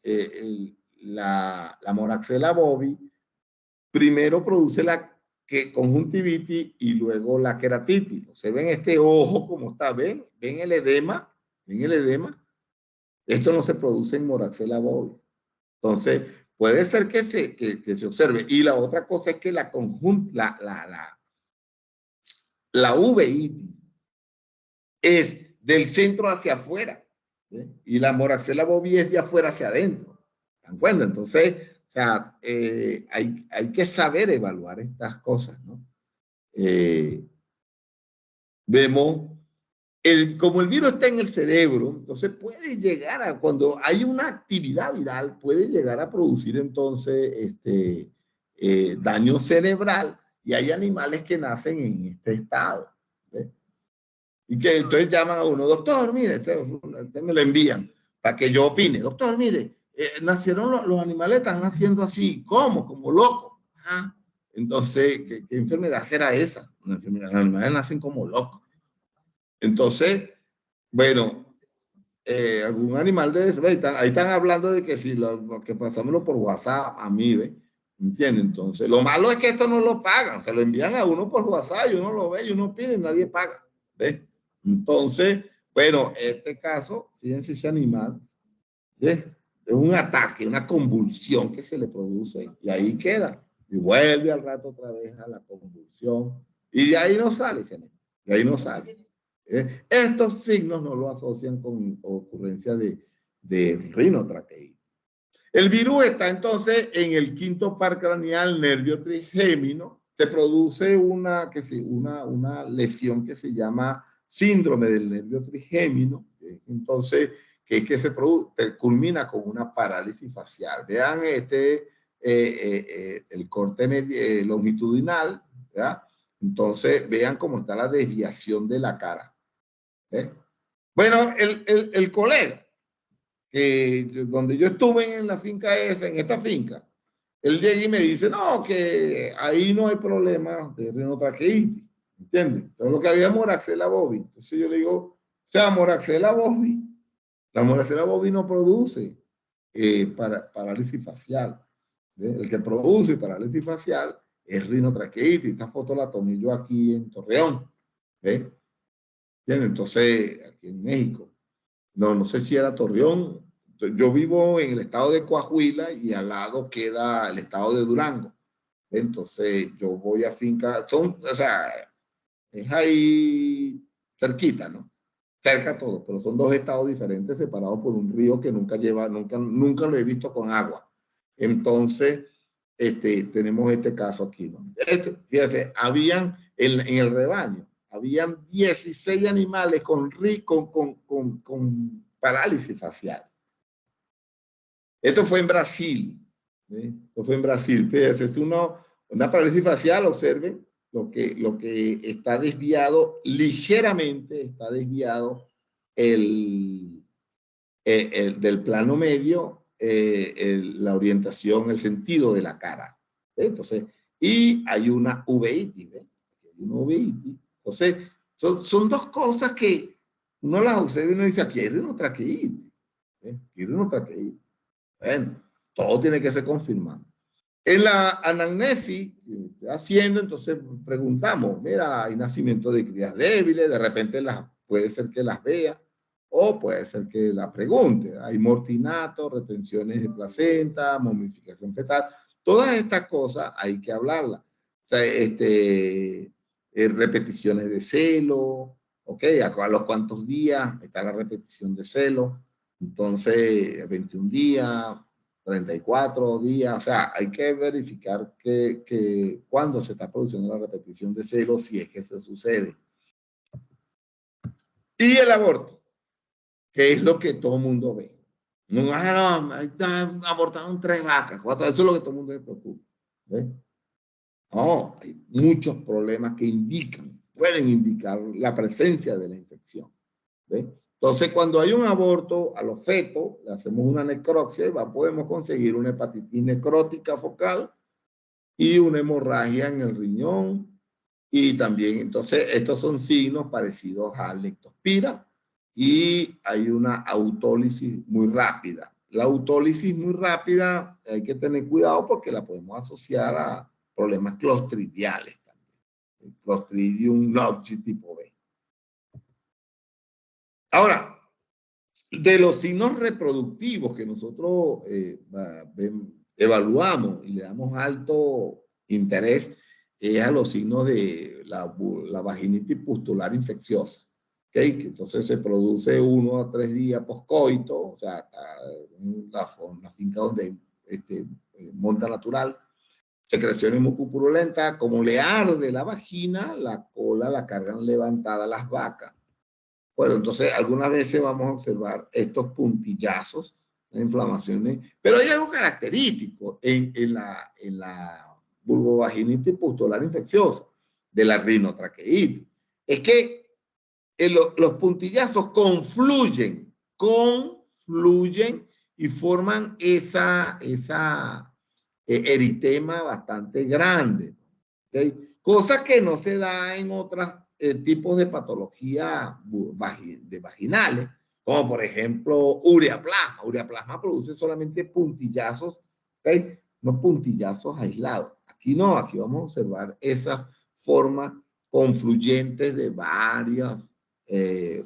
la moraxella bovis primero produce la conjuntivitis y luego la queratitis. Se ven este ojo como está, ven el edema, ven el edema. Esto no se produce en moraxella bovis. Entonces, puede ser que se observe. Y la otra cosa es que la uveitis es del centro hacia afuera, ¿sí? Y la moraxella bovis es de afuera hacia adentro. ¿Se dan cuenta? Entonces, o sea, hay que saber evaluar estas cosas, ¿no? Vemos, como el virus está en el cerebro, entonces puede llegar a, cuando hay una actividad viral, puede llegar a producir entonces daño cerebral, y hay animales que nacen en este estado. ¿Sí? Y que entonces llaman a uno, doctor, mire, me lo envían para que yo opine. Doctor, mire, nacieron los animales, están naciendo así. ¿Cómo? Como locos. ¿Ah? Entonces, ¿qué enfermedad será esa? Una enfermedad, los animales nacen como locos. Entonces, bueno, algún animal de eso, ahí están hablando de que si lo que pasámoslo por WhatsApp a mí, ¿ve? ¿Entiendes? Entonces, lo malo es que esto no lo pagan, se lo envían a uno por WhatsApp y uno lo ve y uno pide y nadie paga. ¿Ve? Entonces, bueno, este caso, fíjense ese animal, ¿ve? Es un ataque, una convulsión que se le produce y ahí queda. Y vuelve al rato otra vez a la convulsión y de ahí no sale, de ahí no sale. Estos signos no lo asocian con ocurrencia de rinotraqueitis. El virus está entonces en el quinto par craneal nervio trigémino. Se produce una lesión que se llama síndrome del nervio trigémino. Entonces, que se produce, culmina con una parálisis facial. Vean el corte longitudinal, ¿verdad? Entonces, vean cómo está la desviación de la cara. ¿Eh? Bueno, el colega, donde yo estuve en la finca esa, en esta finca, él llega y me dice, no, que ahí no hay problema de rinotraqueitis, ¿entiendes? Entonces lo que había moraxella bovis. Entonces yo le digo, o sea, moraxella bovis, la moraxella bovis no produce parálisis facial. ¿Ve? El que produce parálisis facial es rinotraqueitis. Esta foto la tomé yo aquí en Torreón. ¿Ve? ¿Entiendes? Entonces, aquí en México, no sé si era Torreón. Yo vivo en el estado de Coahuila y al lado queda el estado de Durango. Entonces, yo voy a finca, o sea, es ahí cerquita, ¿no? Cerca todo, pero son dos estados diferentes separados por un río que nunca lo he visto con agua. Entonces, tenemos este caso aquí, ¿no? Fíjense, habían en el rebaño, habían 16 animales con parálisis facial. Esto fue en Brasil. Esto fue en Brasil. Fíjense, es una parálisis facial, observen, lo que está desviado, ligeramente está desviado del plano medio, la orientación, el sentido de la cara. Entonces, y hay una uveitis, ¿ves? Hay una uveitis. Entonces, son dos cosas que uno las observa y uno dice, aquí hay rinotraqueitis. Aquí hay rinotraqueitis. Bueno, todo tiene que ser confirmado. En la anamnesis, haciendo, entonces preguntamos, mira, hay nacimiento de crías débiles, de repente puede ser que las vea, o puede ser que la pregunte. Hay mortinato, retenciones de placenta, momificación fetal. Todas estas cosas hay que hablarlas. O sea, repeticiones de celo, ¿ok? ¿A los cuántos días está la repetición de celo? Entonces, 21 días, 34 días, o sea, hay que verificar que cuando se está produciendo la repetición de celo, si es que eso sucede. Y el aborto, que es lo que todo el mundo ve. No, abortaron 3 vacas, 4, eso es lo que todo el mundo se preocupa. ¿Ves? No, hay muchos problemas que pueden indicar la presencia de la infección. ¿Ves? Entonces, cuando hay un aborto a los fetos, le hacemos una necropsia y podemos conseguir una hepatitis necrótica focal y una hemorragia en el riñón. Y también, entonces, estos son signos parecidos a leptospira y hay una autólisis muy rápida. La autólisis muy rápida hay que tener cuidado porque la podemos asociar a problemas clostridiales también. El Clostridium noxi tipo B. Ahora, de los signos reproductivos que nosotros evaluamos y le damos alto interés es a los signos de la vaginitis pustular infecciosa. ¿Okay? Que entonces se produce 1 a 3 días poscoito, o sea, en la finca donde monta natural, secreciones mucopurulentas, como le arde la vagina, la cola la cargan levantada las vacas. Bueno, entonces algunas veces vamos a observar estos puntillazos, inflamaciones, pero hay algo característico en la vulvovaginitis pustular infecciosa de la rinotraqueitis. Es que los puntillazos confluyen y forman esa eritema bastante grande, ¿okay? Cosa que no se da en otros tipos de patología vaginales, como por ejemplo ureaplasma. Ureaplasma produce solamente puntillazos, ¿okay? No puntillazos aislados. Aquí no, aquí vamos a observar esas formas confluyentes de varios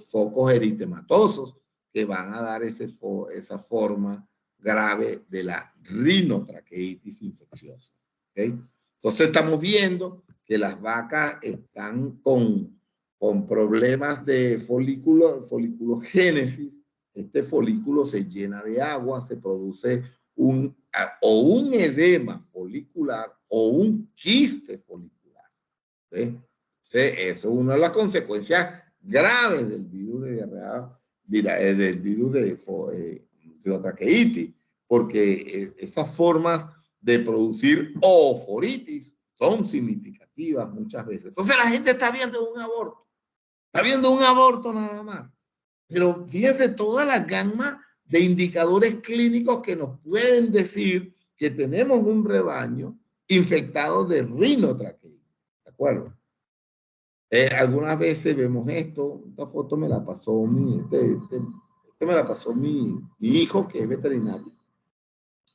focos eritematosos que van a dar esa forma grave de la rinotraqueitis infecciosa. ¿Okay? Entonces estamos viendo que las vacas están con problemas de foliculogénesis. Este folículo se llena de agua, se produce un edema folicular o un quiste folicular. ¿Sí? Eso es una de las consecuencias graves del virus de diarrea, del virus de rinotraqueitis, porque esas formas de producir ooforitis son significativas muchas veces. Entonces la gente está viendo un aborto nada más. Pero fíjense toda la gama de indicadores clínicos que nos pueden decir que tenemos un rebaño infectado de rinotraqueitis. ¿De acuerdo? Algunas veces vemos esto. Esta foto me la pasó me la pasó mi hijo, que es veterinario.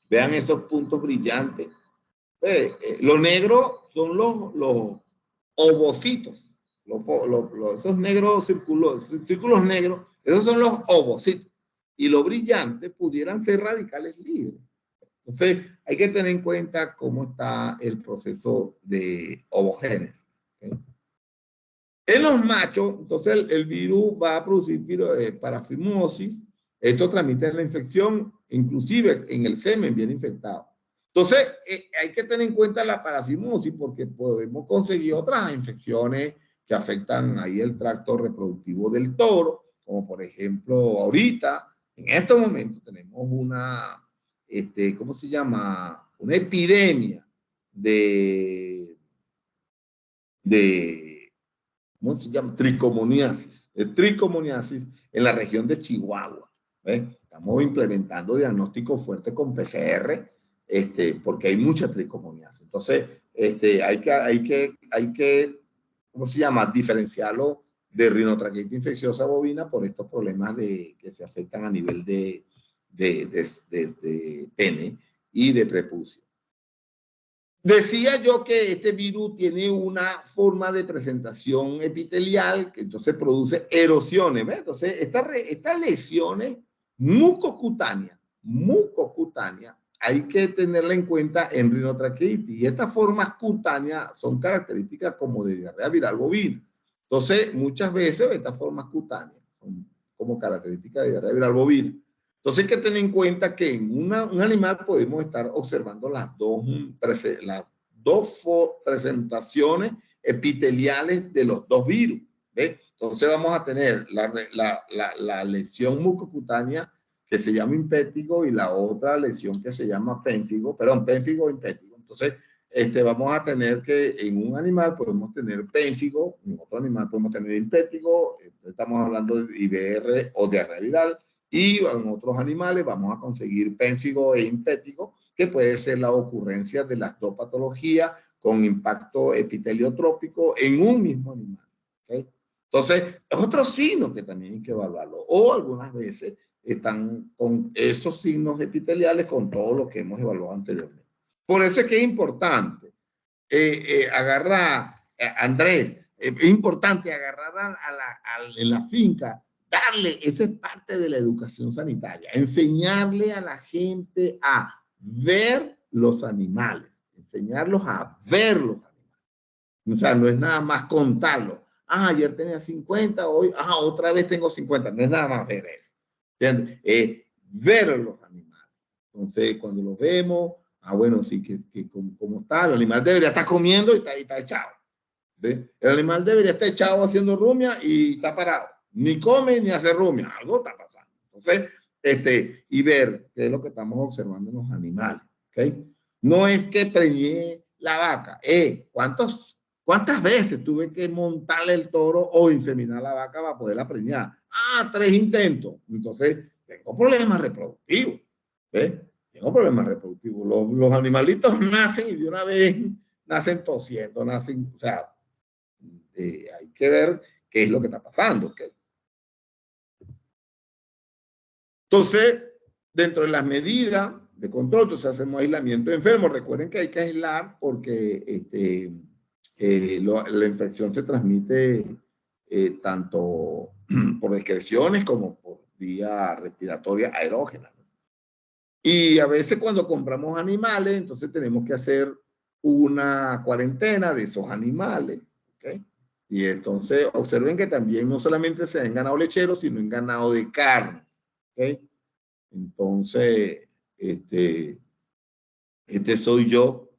Vean esos puntos brillantes. Lo negro son los ovocitos. esos negros círculos negros, esos son los ovocitos. Y los brillantes pudieran ser radicales libres. Entonces, hay que tener en cuenta cómo está el proceso de ovogénesis. ¿Okay? En los machos, entonces el virus va a producir parafimosis. Esto transmite la infección, inclusive en el semen bien infectado. Entonces, hay que tener en cuenta la parafimosis porque podemos conseguir otras infecciones que afectan ahí el tracto reproductivo del toro, como por ejemplo ahorita, en estos momentos tenemos una, ¿cómo se llama? Una epidemia ¿cómo se llama? Tricomoniasis. Tricomoniasis en la región de Chihuahua. ¿Ves? Estamos implementando diagnóstico fuerte con PCR, porque hay mucha tricomoniasis. Entonces, hay que, ¿cómo se llama? Diferenciarlo de rinotraqueitis infecciosa bovina por estos problemas que se afectan a nivel de pene y de prepucio. Decía yo que este virus tiene una forma de presentación epitelial que entonces produce erosiones. ¿Ves? Entonces, estas lesiones mucocutáneas, hay que tenerla en cuenta en rinotraqueitis. Y estas formas cutáneas son características como de diarrea viral bovina. Entonces, muchas veces estas formas cutáneas son como características de diarrea viral bovina. Entonces hay que tener en cuenta que en un animal podemos estar observando las dos presentaciones epiteliales de los dos virus. ¿Ves? Entonces vamos a tener la lesión mucocutánea que se llama impétigo y la otra lesión que se llama pénfigo o impétigo. Entonces vamos a tener que en un animal podemos tener pénfigo, en otro animal podemos tener impétigo, estamos hablando de IBR o diarrea viral. Y en otros animales vamos a conseguir pénfigo e impétigo, que puede ser la ocurrencia de las dos patologías con impacto epiteliotrópico en un mismo animal. ¿Okay? Entonces, es otro signo que también hay que evaluarlo. O algunas veces están con esos signos epiteliales con todo lo que hemos evaluado anteriormente. Por eso es que es importante agarrar, Andrés, es importante agarrar en la finca, darle, esa es parte de la educación sanitaria, enseñarle a la gente a ver los animales, enseñarlos a ver los animales. O sea, no es nada más contarlo. Ayer tenía 50, hoy, otra vez tengo 50. No es nada más ver eso. ¿Entiendes? Es ver los animales. Entonces, cuando los vemos, bueno, sí, que como está, el animal debería estar comiendo y está echado. ¿Ves? El animal debería estar echado haciendo rumia y está parado. Ni come ni hace rumia. Algo está pasando. Entonces, y ver qué es lo que estamos observando en los animales. ¿Okay? No es que preñé la vaca. ¿Cuántas veces tuve que montarle el toro o inseminar la vaca para poderla preñar? 3 intentos. Entonces, tengo problemas reproductivos. ¿Ves? Tengo problemas reproductivos. Los animalitos nacen y de una vez nacen tosiendo, nacen, o sea, hay que ver qué es lo que está pasando. ¿Okay? Entonces, dentro de las medidas de control, entonces hacemos aislamiento de enfermos. Recuerden que hay que aislar porque la infección se transmite tanto por excreciones como por vía respiratoria aerógena. Y a veces cuando compramos animales, entonces tenemos que hacer una cuarentena de esos animales. ¿Okay? Y entonces observen que también no solamente se da en ganado lechero, sino en ganado de carne. ¿Okay? Entonces, soy yo.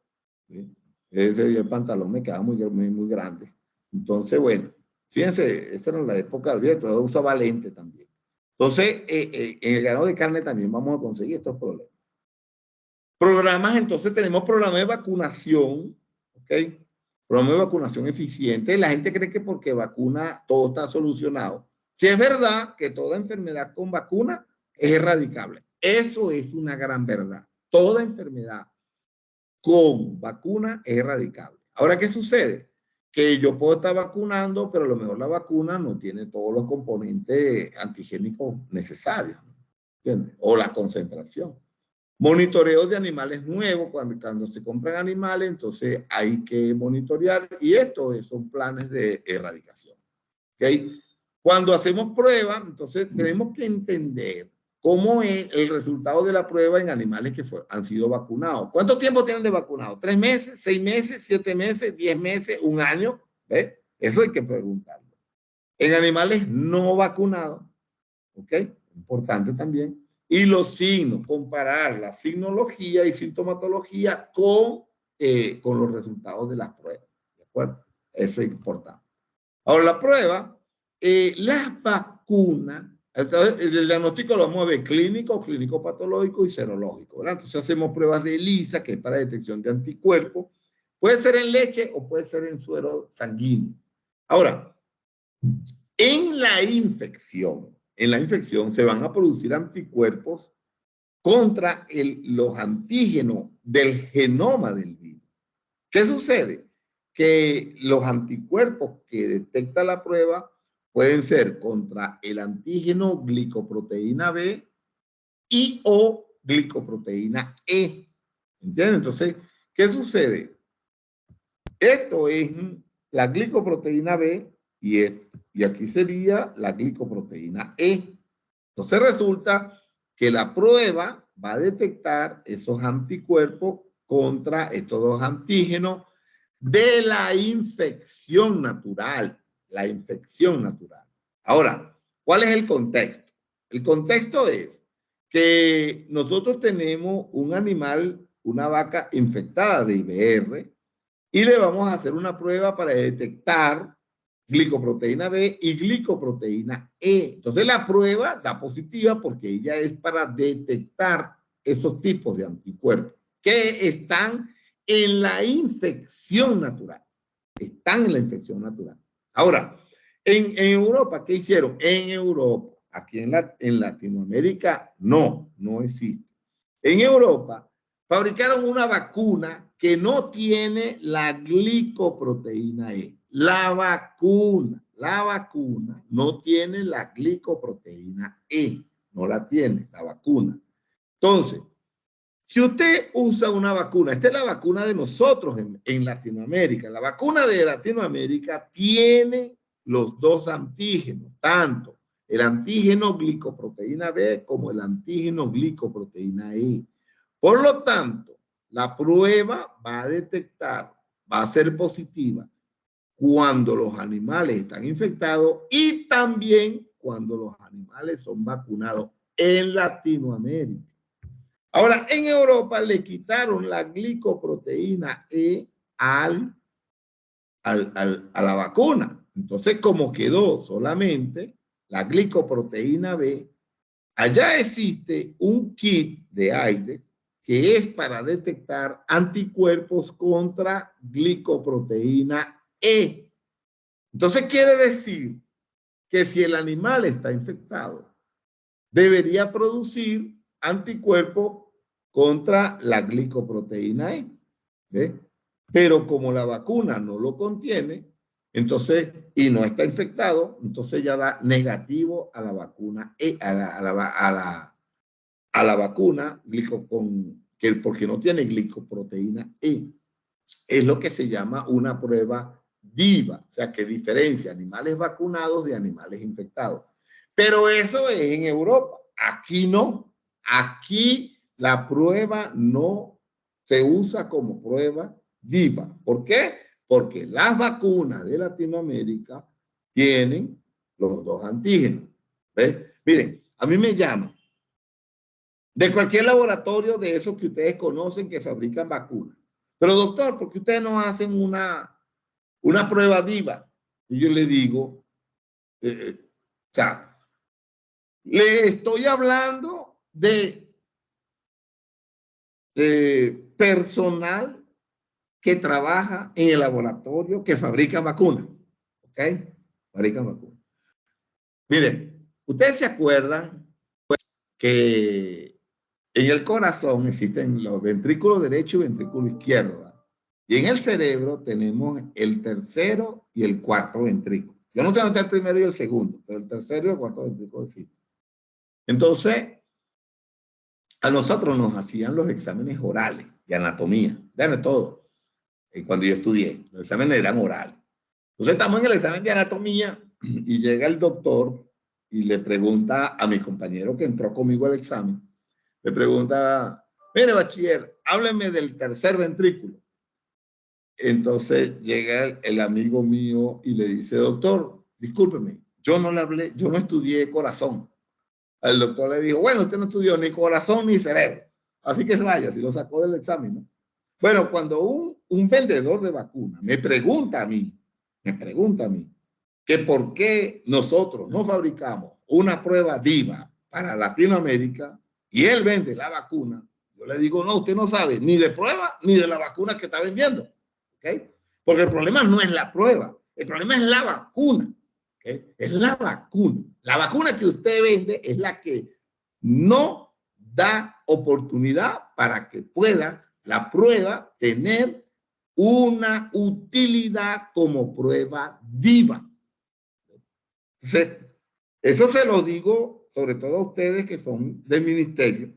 ¿Sí? Ese pantalón me queda muy grande. Entonces, bueno, fíjense, esa era la época, yo usaba lente también. Entonces, en el ganado de carne también vamos a conseguir estos problemas. Programas, entonces tenemos programas de vacunación, ¿ok? Programa de vacunación eficiente. La gente cree que porque vacuna todo está solucionado. Si es verdad que toda enfermedad con vacuna es erradicable. Eso es una gran verdad. Toda enfermedad con vacuna es erradicable. Ahora, ¿qué sucede? Que yo puedo estar vacunando, pero a lo mejor la vacuna no tiene todos los componentes antigénicos necesarios, ¿entiendes? O la concentración. Monitoreo de animales nuevos, cuando se compran animales, entonces hay que monitorear y estos son planes de erradicación. ¿Okay? Cuando hacemos pruebas, entonces tenemos que entender cómo es el resultado de la prueba en animales que han sido vacunados. ¿Cuánto tiempo tienen de vacunado? ¿3 meses? ¿6 meses? ¿7 meses? ¿10 meses? ¿1 año? ¿Ves? Eso hay que preguntarlo. En animales no vacunados, ¿ok? Importante también. Y los signos, comparar la signología y sintomatología con los resultados de las pruebas. ¿De acuerdo? Eso es importante. Ahora, la prueba, las vacunas, el diagnóstico lo vamos a ver clínico, clínico patológico y serológico, ¿verdad? Entonces hacemos pruebas de ELISA, que es para detección de anticuerpos. Puede ser en leche o puede ser en suero sanguíneo. Ahora, en la infección se van a producir anticuerpos contra los antígenos del genoma del virus. ¿Qué sucede? Que los anticuerpos que detecta la prueba pueden ser contra el antígeno glicoproteína B y o glicoproteína E. ¿Entienden? Entonces, ¿qué sucede? Esto es la glicoproteína B y aquí sería la glicoproteína E. Entonces resulta que la prueba va a detectar esos anticuerpos contra estos dos antígenos de la infección natural. La infección natural. Ahora, ¿cuál es el contexto? El contexto es que nosotros tenemos un animal, una vaca infectada de IBR, y le vamos a hacer una prueba para detectar glicoproteína B y glicoproteína E. Entonces la prueba da positiva porque ella es para detectar esos tipos de anticuerpos que están en la infección natural. Están en la infección natural. Ahora, en Europa, ¿qué hicieron? En Europa, aquí en Latinoamérica, no existe. En Europa, fabricaron una vacuna que no tiene la glicoproteína E. La vacuna no tiene la glicoproteína E. No la tiene, la vacuna. Entonces, si usted usa una vacuna, esta es la vacuna de nosotros en Latinoamérica. La vacuna de Latinoamérica tiene los dos antígenos, tanto el antígeno glicoproteína B como el antígeno glicoproteína E. Por lo tanto, la prueba va a detectar, va a ser positiva cuando los animales están infectados y también cuando los animales son vacunados en Latinoamérica. Ahora, en Europa le quitaron la glicoproteína E a la vacuna. Entonces, como quedó solamente la glicoproteína B, allá existe un kit de AIDS que es para detectar anticuerpos contra glicoproteína E. Entonces, quiere decir que si el animal está infectado, debería producir anticuerpos contra la glicoproteína E. ¿Ve? Pero como la vacuna no lo contiene, entonces, y no está infectado, entonces ya da negativo a la vacuna E, a la vacuna porque no tiene glicoproteína E. Es lo que se llama una prueba viva, o sea, que diferencia animales vacunados de animales infectados. Pero eso es en Europa. Aquí no. Aquí la prueba no se usa como prueba viva. ¿Por qué? Porque las vacunas de Latinoamérica tienen los dos antígenos. ¿Ven? Miren, a mí me llaman de cualquier laboratorio de esos que ustedes conocen que fabrican vacunas. Pero doctor, ¿por qué ustedes no hacen una prueba viva? Y yo le digo, o sea, le estoy hablando de personal que trabaja en el laboratorio que fabrica vacunas. ¿Ok? Fabrican vacunas. Miren, ustedes se acuerdan que en el corazón existen los ventrículos derecho y ventrículo izquierdo, ¿verdad? Y en el cerebro tenemos el tercero y el cuarto ventrículo. Yo no sé dónde está el primero y el segundo, pero el tercero y el cuarto ventrículo existen. Entonces, a nosotros nos hacían los exámenes orales de anatomía, de todo. Cuando yo estudié, los exámenes eran orales. Entonces estamos en el examen de anatomía y llega el doctor y le pregunta a mi compañero que entró conmigo al examen, le pregunta, mire bachiller, hábleme del tercer ventrículo. Entonces llega el amigo mío y le dice, doctor, discúlpeme, yo no le hablé, yo no estudié corazón. El doctor le dijo, bueno, usted no estudió ni corazón ni cerebro, así que se vaya, si lo sacó del examen, ¿no? Bueno, cuando un vendedor de vacunas me pregunta a mí, que por qué nosotros no fabricamos una prueba DIVA para Latinoamérica y él vende la vacuna, yo le digo, no, usted no sabe ni de prueba ni de la vacuna que está vendiendo, ¿ok? Porque el problema no es la prueba, el problema es la vacuna, ¿ok? Es la vacuna. La vacuna que usted vende es la que no da oportunidad para que pueda la prueba tener una utilidad como prueba DIVA. Eso se lo digo sobre todo a ustedes que son del ministerio,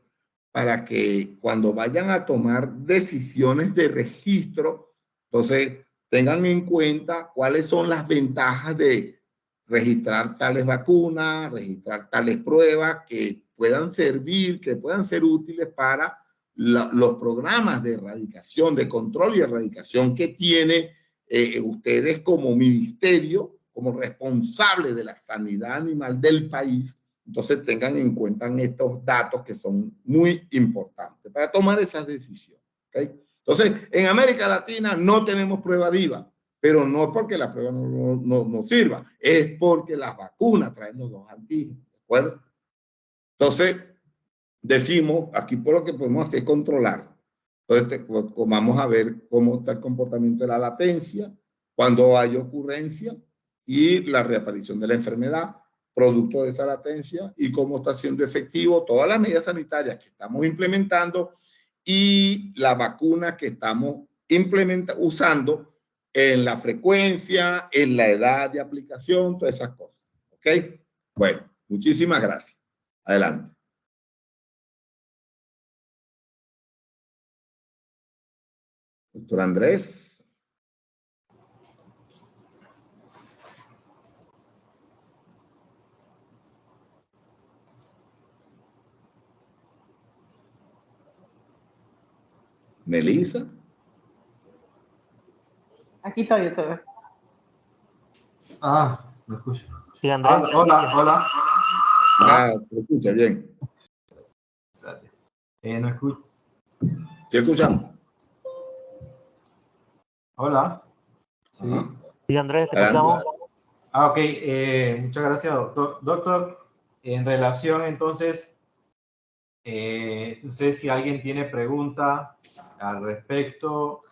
para que cuando vayan a tomar decisiones de registro, entonces tengan en cuenta cuáles son las ventajas de registrar tales vacunas, registrar tales pruebas que puedan servir, que puedan ser útiles para los programas de erradicación, de control y erradicación que tiene ustedes como ministerio, como responsable de la sanidad animal del país. Entonces tengan en cuenta estos datos que son muy importantes para tomar esas decisiones. ¿Okay? Entonces, en América Latina no tenemos prueba DIVA, pero no porque la prueba no sirva, es porque las vacunas traen los dos antígenos, ¿de acuerdo? Entonces, decimos, aquí por lo que podemos hacer es controlar. Entonces, vamos a ver cómo está el comportamiento de la latencia, cuando hay ocurrencia y la reaparición de la enfermedad, producto de esa latencia, y cómo está siendo efectivo todas las medidas sanitarias que estamos implementando y la vacuna que estamos usando en la frecuencia, en la edad de aplicación, todas esas cosas. ¿Ok? Bueno, muchísimas gracias. Adelante. Doctor Andrés. Melissa. Aquí estoy, doctor. Me escucho. Sí, Andrés. Hola. Te escucha bien. No escucho. ¿Sí escuchamos? Hola. Sí. Sí, Andrés, te escuchamos. Ok. Muchas gracias, doctor. Doctor, en relación entonces, no sé si alguien tiene pregunta al respecto.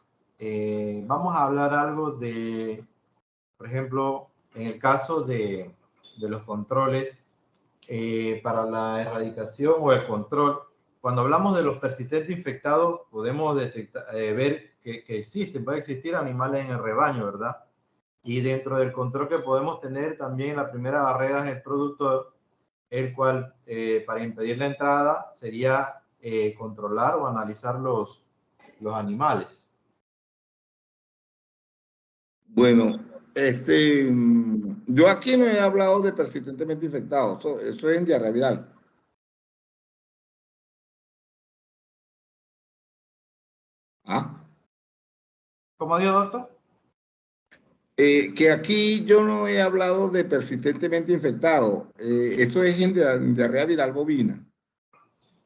Vamos a hablar algo de, por ejemplo, en el caso de los controles para la erradicación o el control. Cuando hablamos de los persistentes infectados, podemos detectar, ver que existen, puede existir animales en el rebaño, ¿verdad? Y dentro del control que podemos tener también, la primera barrera es el productor, el cual para impedir la entrada sería controlar o analizar los animales. Bueno, yo aquí no he hablado de persistentemente infectados, eso es en diarrea viral. ¿Cómo dijo, doctor? Que aquí yo no he hablado de persistentemente infectado, eso es en diarrea viral bovina.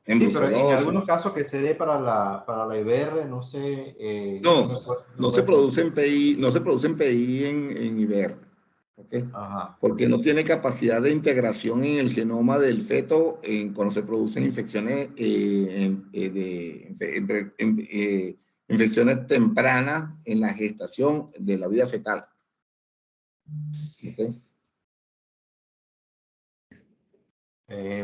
Sí, pero en algunos casos que se dé para la IBR, no sé. No se produce en PI, no se produce en PI en IBR. ¿Okay? Ajá. Porque no tiene capacidad de integración en el genoma del feto cuando se producen infecciones, infecciones tempranas en la gestación de la vida fetal. ¿Okay?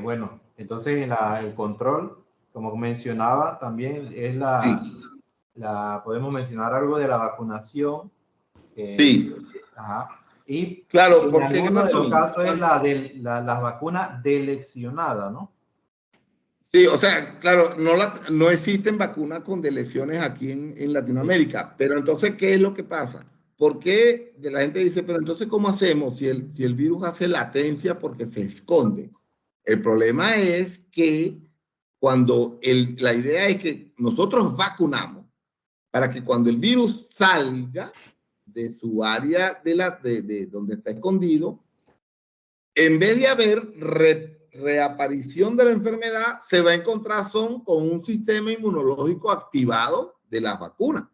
Bueno, entonces el control, como mencionaba, también es podemos mencionar algo de la vacunación. Sí. Ajá. Y claro, en porque algunos de los casos es las vacunas deleccionadas, ¿no? Sí, o sea, claro, no existen vacunas con lesiones aquí en Latinoamérica, pero entonces, ¿qué es lo que pasa? ¿Por qué la gente dice, pero entonces, ¿cómo hacemos si el virus hace latencia porque se esconde? El problema es que la idea es que nosotros vacunamos para que cuando el virus salga de su área de donde está escondido, en vez de haber reaparición de la enfermedad, se va a encontrar con un sistema inmunológico activado de las vacunas.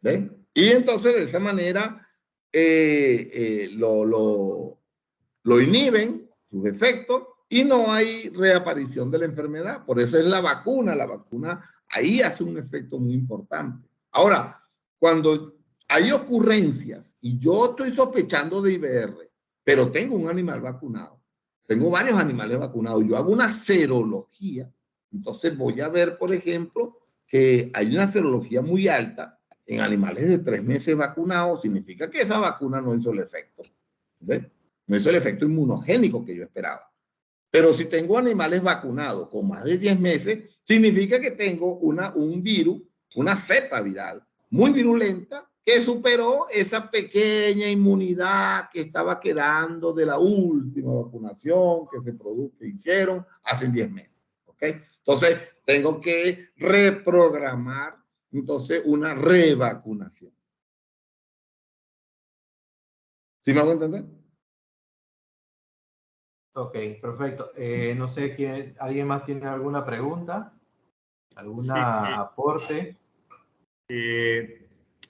¿Ven? Y entonces de esa manera lo inhiben sus efectos y no hay reaparición de la enfermedad. Por eso es la vacuna. La vacuna ahí hace un efecto muy importante. Ahora, cuando hay ocurrencias y yo estoy sospechando de IBR, pero tengo un animal vacunado, tengo varios animales vacunados, yo hago una serología, entonces voy a ver, por ejemplo, que hay una serología muy alta en animales de 3 meses vacunados, significa que esa vacuna no hizo el efecto. ¿Ves? No hizo el efecto inmunogénico que yo esperaba. Pero si tengo animales vacunados con más de 10 meses, significa que tengo un virus, una cepa viral muy virulenta que superó esa pequeña inmunidad que estaba quedando de la última vacunación que hicieron hace 10 meses. ¿Ok? Entonces, tengo que reprogramar entonces una revacunación. ¿Sí me hago entender? Ok, perfecto. No sé, ¿alguien más tiene alguna pregunta? ¿Alguna aporte?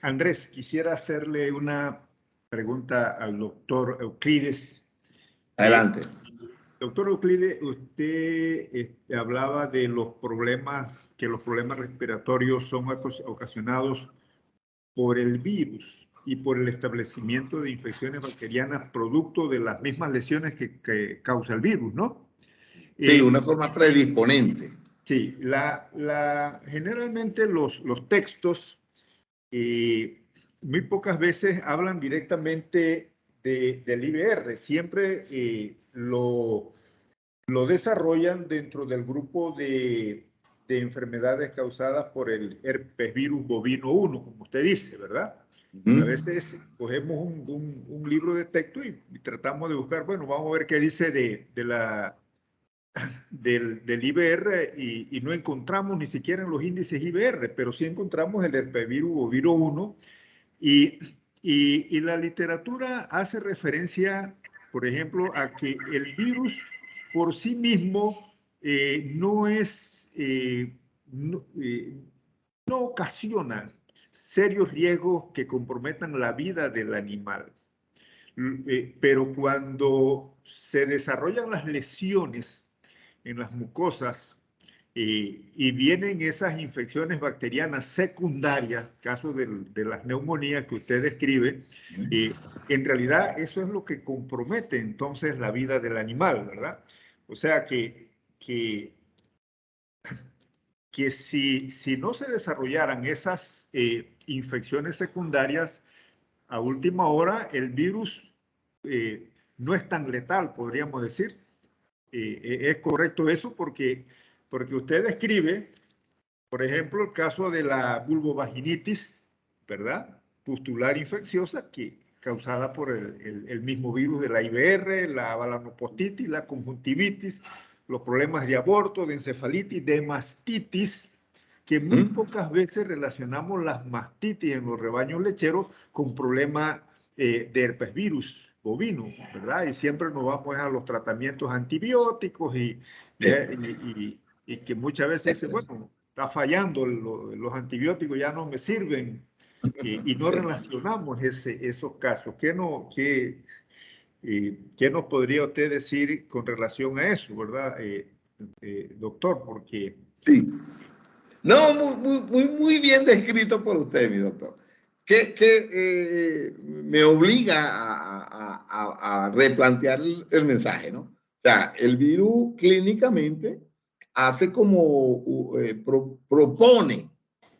Andrés, quisiera hacerle una pregunta al doctor Euclides. Adelante. Doctor Euclides, usted hablaba de los problemas, que los problemas respiratorios son ocasionados por el virus y por el establecimiento de infecciones bacterianas producto de las mismas lesiones que causa el virus, ¿no? Sí, una forma predisponente. Sí, generalmente los textos muy pocas veces hablan directamente del IBR, siempre lo desarrollan dentro del grupo de enfermedades causadas por el herpes virus bovino 1, como usted dice, ¿verdad? A veces cogemos un libro de texto y tratamos de buscar, bueno, vamos a ver qué dice del IBR y no encontramos ni siquiera en los índices IBR, pero sí encontramos el herpesvirus bovino 1 y la literatura hace referencia, por ejemplo, a que el virus por sí mismo no ocasiona serios riesgos que comprometan la vida del animal. Pero cuando se desarrollan las lesiones en las mucosas y vienen esas infecciones bacterianas secundarias, caso de las neumonías que usted describe, en realidad eso es lo que compromete entonces la vida del animal, ¿verdad? O sea que si no se desarrollaran esas infecciones secundarias, a última hora el virus no es tan letal, podríamos decir. Es correcto eso porque usted describe, por ejemplo, el caso de la vulvovaginitis, ¿verdad? Pustular infecciosa, causada por el mismo virus de la IBR, la balanopostitis, la conjuntivitis, los problemas de aborto, de encefalitis, de mastitis, que muy pocas veces relacionamos las mastitis en los rebaños lecheros con problemas de herpesvirus bovino, ¿verdad? Y siempre nos vamos a los tratamientos antibióticos y que muchas veces dicen, bueno, está fallando, los antibióticos ya no me sirven y no relacionamos esos casos. ¿Qué nos podría usted decir con relación a eso, verdad, doctor? Porque... Sí. No, muy bien descrito por usted, mi doctor. Que me obliga a replantear el mensaje, ¿no? O sea, el virus clínicamente hace como propone,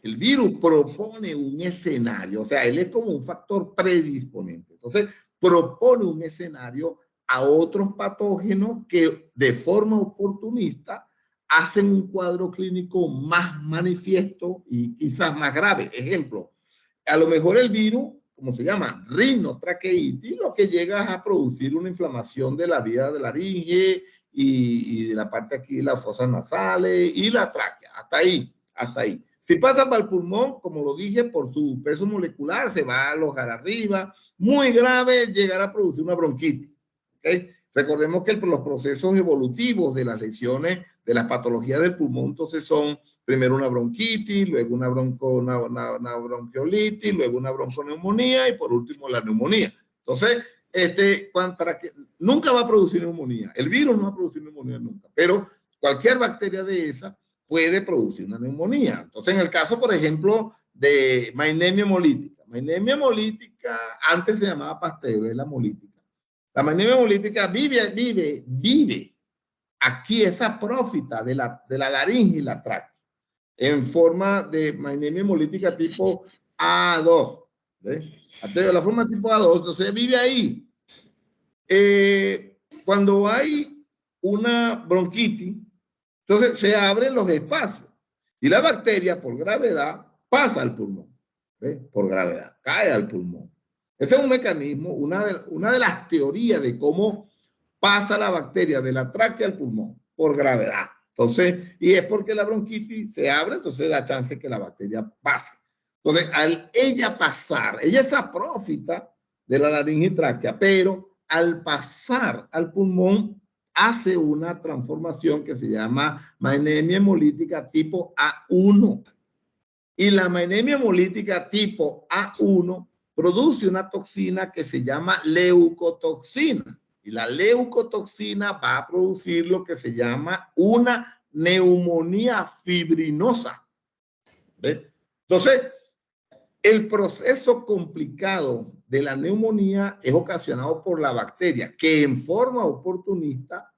el virus propone un escenario, o sea, él es como un factor predisponente. Entonces, propone un escenario a otros patógenos que de forma oportunista hacen un cuadro clínico más manifiesto y quizás más grave. Ejemplo, a lo mejor el virus, como se llama, rinotraqueitis, lo que llega es a producir una inflamación de la vía de la laringe y de la parte aquí de las fosas nasales y la tráquea. Hasta ahí, hasta ahí. Si pasa para el pulmón, como lo dije, por su peso molecular, se va a alojar arriba. Muy grave, llegará a producir una bronquitis. ¿Okay? Recordemos que los procesos evolutivos de las lesiones, de las patologías del pulmón, entonces son primero una bronquitis, luego una bronquiolitis, luego una bronconeumonía y por último la neumonía. Entonces, nunca va a producir neumonía. El virus no va a producir neumonía nunca, pero cualquier bacteria de esa puede producir una neumonía. Entonces, en el caso, por ejemplo, de Mainemia hemolítica. Mainemia hemolítica antes se llamaba Pasteurella hemolítica. La Mainemia hemolítica vive aquí esa prófita de la laringe y la tráquea en forma de Mainemia hemolítica tipo A2. ¿Ve? La forma tipo A2, entonces vive ahí. Cuando hay una bronquitis, entonces se abren los espacios y la bacteria por gravedad pasa al pulmón. ¿Ve? Por gravedad, cae al pulmón. Ese es un mecanismo, una de las teorías de cómo pasa la bacteria de la tráquea al pulmón, por gravedad. Entonces, y es porque la bronquitis se abre, entonces da chance que la bacteria pase. Entonces, al ella pasar, ella es aprófita de la laringe y tráquea, pero al pasar al pulmón hace una transformación que se llama Mainemia hemolítica tipo A1. Y la Mainemia hemolítica tipo A1 produce una toxina que se llama leucotoxina. Y la leucotoxina va a producir lo que se llama una neumonía fibrinosa. ¿Ve? Entonces, el proceso complicado de la neumonía es ocasionado por la bacteria que en forma oportunista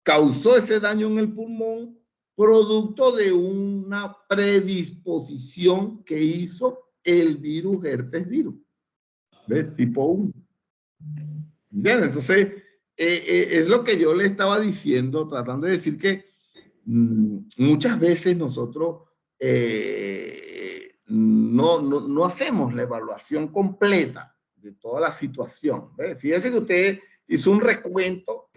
causó ese daño en el pulmón producto de una predisposición que hizo el virus herpes virus, ¿ves? Tipo 1. ¿Entiendes? Entonces, es lo que yo le estaba diciendo, tratando de decir que muchas veces nosotros no hacemos la evaluación completa de toda la situación. ¿Ves? Fíjese que usted hizo un recuento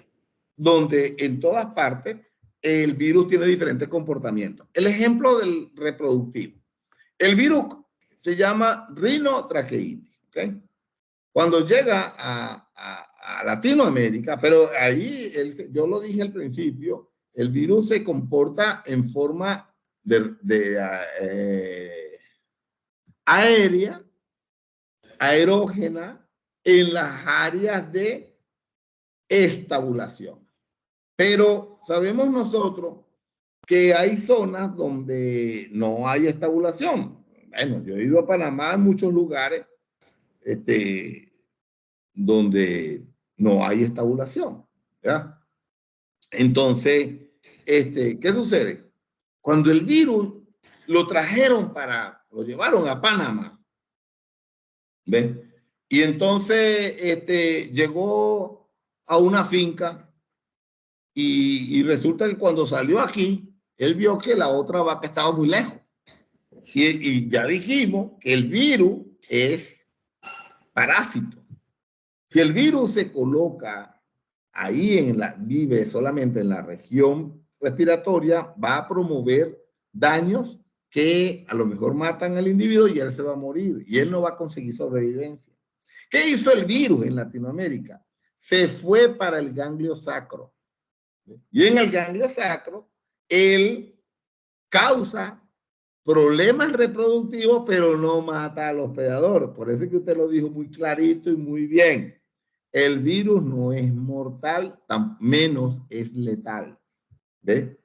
donde en todas partes el virus tiene diferentes comportamientos. El ejemplo del reproductivo. El virus se llama rinotraqueitis. ¿Okay? Cuando llega a Latinoamérica, pero ahí, yo lo dije al principio, el virus se comporta en forma aérea, aerógena, en las áreas de estabulación. Pero sabemos nosotros que hay zonas donde no hay estabulación. Bueno, yo he ido a Panamá en muchos lugares donde no hay estabulación. ¿Ya? Entonces, ¿qué sucede? Cuando el virus lo llevaron a Panamá, ¿ves? Y entonces llegó a una finca y resulta que cuando salió aquí, él vio que la otra vaca estaba muy lejos. Y ya dijimos que el virus es parásito. Si el virus se coloca ahí, vive solamente en la región respiratoria, va a promover daños que a lo mejor matan al individuo y él se va a morir y él no va a conseguir sobrevivencia. ¿Qué hizo el virus en Latinoamérica? Se fue para el ganglio sacro. Y en el ganglio sacro, él causa problemas reproductivos, pero no mata al hospedador. Por eso es que usted lo dijo muy clarito y muy bien. El virus no es mortal, menos es letal. ¿Ve?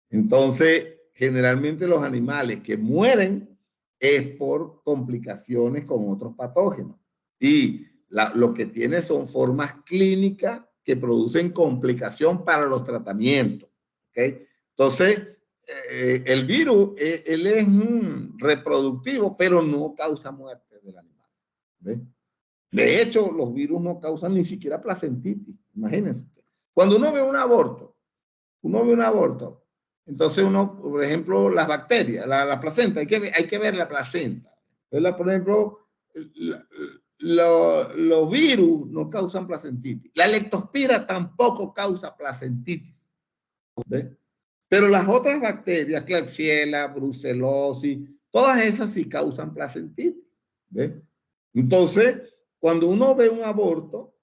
Entonces, generalmente los animales que mueren es por complicaciones con otros patógenos. Y lo que tiene son formas clínicas que producen complicación para los tratamientos. ¿Okay? Entonces, el virus, él es reproductivo, pero no causa muerte del animal. ¿Ve? De hecho, los virus no causan ni siquiera placentitis. Imagínense. Cuando uno ve un aborto, uno ve un aborto. Entonces uno, por ejemplo, las bacterias, la placenta, hay que ver la placenta. Entonces, por ejemplo, los virus no causan placentitis. La leptospira tampoco causa placentitis. ¿Ves? Pero las otras bacterias, Klebsiella, brucelosis, todas esas sí causan placentitis. ¿Ves? Entonces, cuando uno ve un aborto,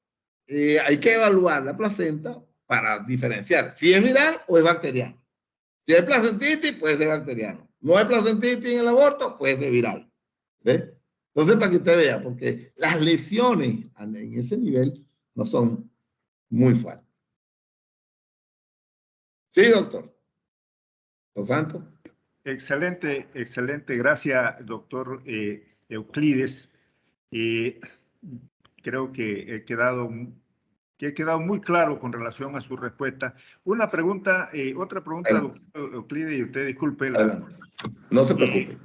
hay que evaluar la placenta para diferenciar si es viral o es bacteriano. Si es placentitis, puede ser bacteriano. No es placentitis en el aborto, puede ser viral. ¿Ves? Entonces, para que usted vea, porque las lesiones en ese nivel no son muy fuertes. Sí, doctor. ¿Lo santo? Excelente, excelente. Gracias, doctor Euclides. Creo que he quedado muy claro con relación a su respuesta. Una pregunta, otra pregunta, doctor Euclides, y usted disculpe. No se preocupe.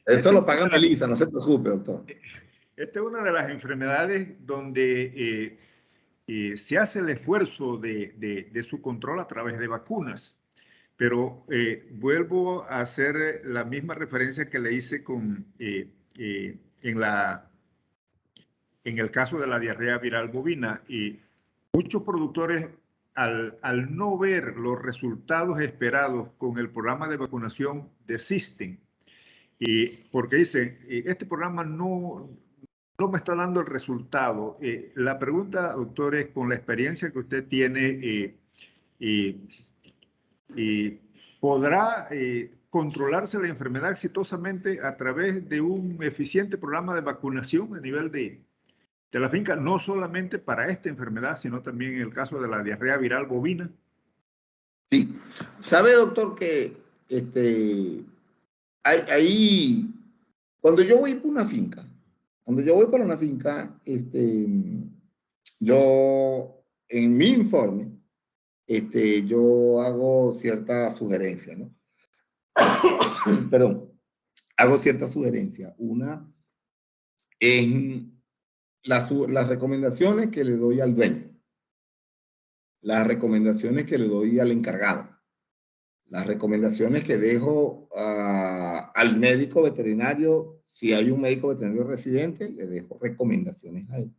Eso lo paga Melissa, no se preocupe, doctor. Esta es una de las enfermedades donde se hace el esfuerzo de su control a través de vacunas. Pero vuelvo a hacer la misma referencia que le hice en el caso de la diarrea viral bovina. Y muchos productores, al no ver los resultados esperados con el programa de vacunación, desisten. Porque dicen, este programa no me está dando el resultado. La pregunta, doctor, es con la experiencia que usted tiene, ¿podrá controlarse la enfermedad exitosamente a través de un eficiente programa de vacunación a nivel de la finca, no solamente para esta enfermedad, sino también en el caso de la diarrea viral bovina? Sí. ¿Sabe, doctor, que ahí, cuando yo voy para una finca, yo, en mi informe, yo hago cierta sugerencia, ¿no? Perdón, hago cierta sugerencia. Una en las recomendaciones que le doy al dueño, las recomendaciones que le doy al encargado, las recomendaciones que dejo al médico veterinario. Si hay un médico veterinario residente, le dejo recomendaciones a él.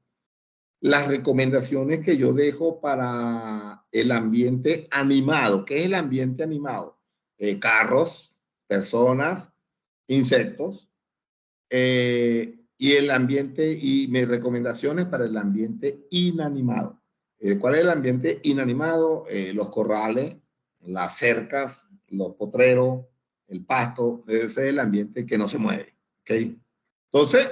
Las recomendaciones que yo dejo para el ambiente animado. ¿Qué es el ambiente animado? Carros, personas, insectos, y el ambiente, y mis recomendaciones para el ambiente inanimado. ¿Cuál es el ambiente inanimado? Los corrales, las cercas, los potreros, el pasto. Ese es el ambiente que no se mueve. ¿Okay? Entonces,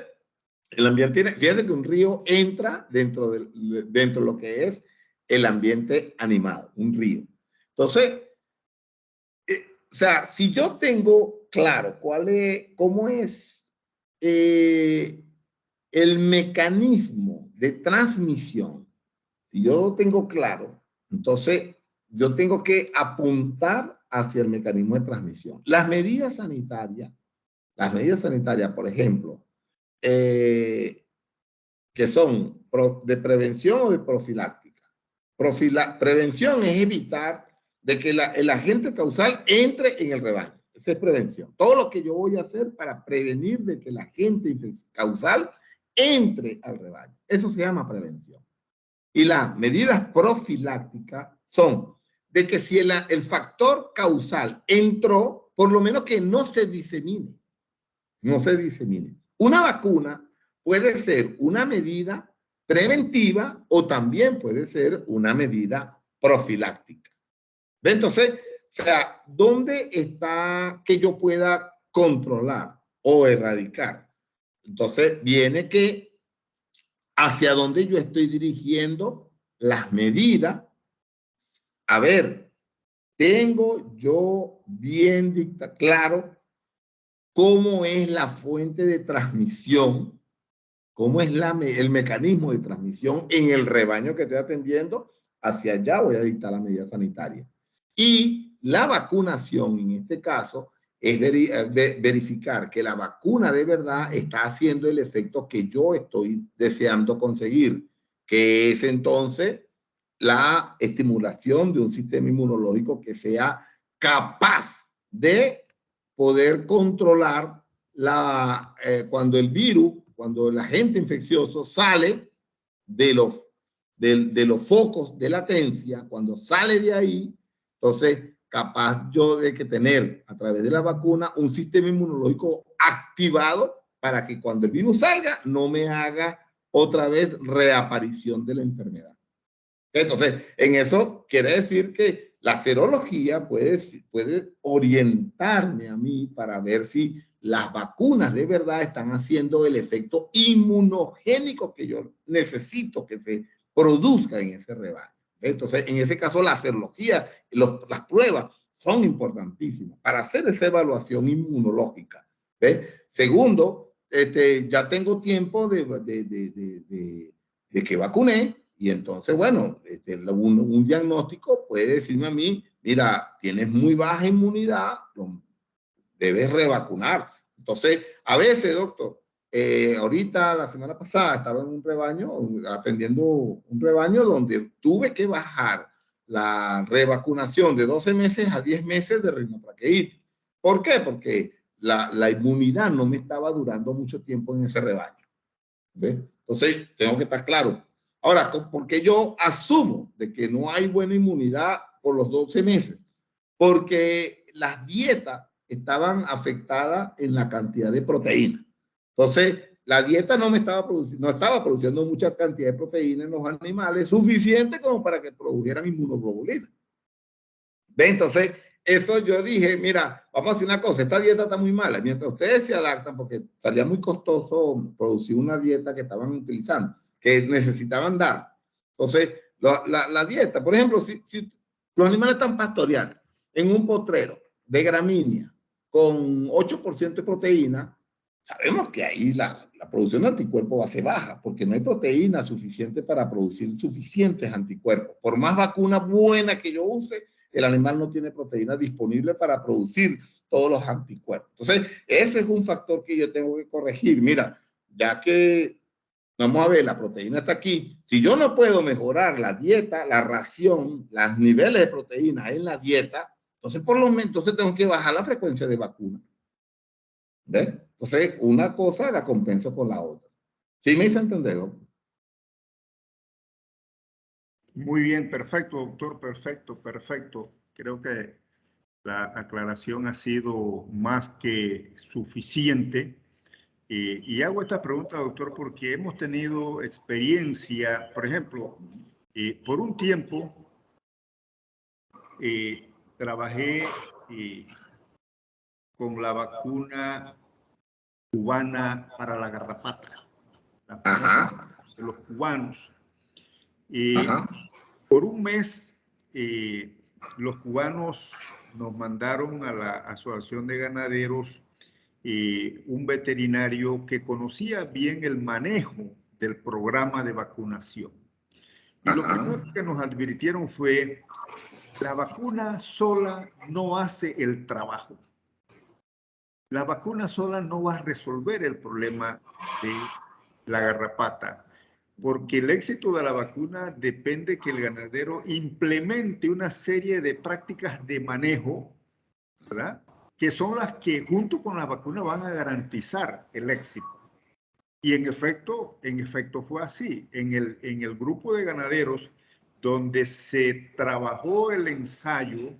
el ambiente, fíjense que un río entra dentro de lo que es el ambiente animado, un río. Entonces, o sea, si yo tengo claro cómo es el mecanismo de transmisión, si yo lo tengo claro, entonces yo tengo que apuntar hacia el mecanismo de transmisión. Las medidas sanitarias, por ejemplo, que son de prevención o de profiláctica. Prevención es evitar de que el agente causal entre en el rebaño. Esa es prevención. Todo lo que yo voy a hacer para prevenir de que el agente causal entre al rebaño. Eso se llama prevención. Y las medidas profilácticas son de que si el factor causal entró, por lo menos que no se disemine. No se disemine. Una vacuna puede ser una medida preventiva o también puede ser una medida profiláctica. Entonces, o sea, ¿dónde está que yo pueda controlar o erradicar? Entonces, viene que hacia dónde yo estoy dirigiendo las medidas. A ver, tengo yo bien claro cómo es la fuente de transmisión, cómo es el mecanismo de transmisión en el rebaño que estoy atendiendo. Hacia allá voy a dictar la medida sanitaria. Y la vacunación, en este caso, es verificar que la vacuna de verdad está haciendo el efecto que yo estoy deseando conseguir, que es entonces la estimulación de un sistema inmunológico que sea capaz de poder controlar cuando el virus, cuando el agente infeccioso sale de los focos de latencia, cuando sale de ahí, entonces capaz yo de que tener a través de la vacuna un sistema inmunológico activado para que cuando el virus salga no me haga otra vez reaparición de la enfermedad. Entonces, en eso quiere decir que la serología puede orientarme a mí para ver si las vacunas de verdad están haciendo el efecto inmunogénico que yo necesito que se produzca en ese rebaño. Entonces, en ese caso, la serología, las pruebas son importantísimas para hacer esa evaluación inmunológica. ¿Ve? Segundo, ya tengo tiempo de que vacuné. Y entonces, bueno, un diagnóstico puede decirme a mí, mira, tienes muy baja inmunidad, debes revacunar. Entonces, a veces, doctor, ahorita la semana pasada estaba en un rebaño, atendiendo un rebaño donde tuve que bajar la revacunación de 12 meses a 10 meses de rinotraqueitis. ¿Por qué? Porque la inmunidad no me estaba durando mucho tiempo en ese rebaño. ¿Ve? Entonces, tengo que estar claro. Ahora, ¿por qué yo asumo de que no hay buena inmunidad por los 12 meses? Porque las dietas estaban afectadas en la cantidad de proteína. Entonces, la dieta no estaba produciendo mucha cantidad de proteína en los animales, suficiente como para que produjeran inmunoglobulina. ¿Ve? Entonces, eso yo dije, mira, vamos a hacer una cosa, esta dieta está muy mala. Mientras ustedes se adaptan, porque salía muy costoso producir una dieta que estaban utilizando, que necesitaban dar. Entonces, la dieta, por ejemplo, si los animales están pastoreando en un potrero de gramínea con 8% de proteína, sabemos que ahí la producción de anticuerpos va a ser baja, porque no hay proteína suficiente para producir suficientes anticuerpos. Por más vacuna buena que yo use, el animal no tiene proteína disponible para producir todos los anticuerpos. Entonces, ese es un factor que yo tengo que corregir. Mira, ya que vamos a ver, la proteína está aquí. Si yo no puedo mejorar la dieta, la ración, los niveles de proteína en la dieta, entonces por lo menos entonces tengo que bajar la frecuencia de vacuna. ¿Ves? Entonces, una cosa la compenso con la otra. ¿Sí me hice entender, doctor? Muy bien, perfecto, doctor, perfecto, perfecto. Creo que la aclaración ha sido más que suficiente. Y hago esta pregunta, doctor, porque hemos tenido experiencia, por ejemplo, por un tiempo trabajé con la vacuna cubana para la garrapata, la vacuna de los cubanos. Por un mes, los cubanos nos mandaron a la Asociación de Ganaderos un veterinario que conocía bien el manejo del programa de vacunación. Y lo primero que nos advirtieron fue, la vacuna sola no hace el trabajo. La vacuna sola no va a resolver el problema de la garrapata, porque el éxito de la vacuna depende que el ganadero implemente una serie de prácticas de manejo, ¿verdad?, que son las que junto con la vacuna van a garantizar el éxito. Y en efecto fue así. En el grupo de ganaderos donde se trabajó el ensayo,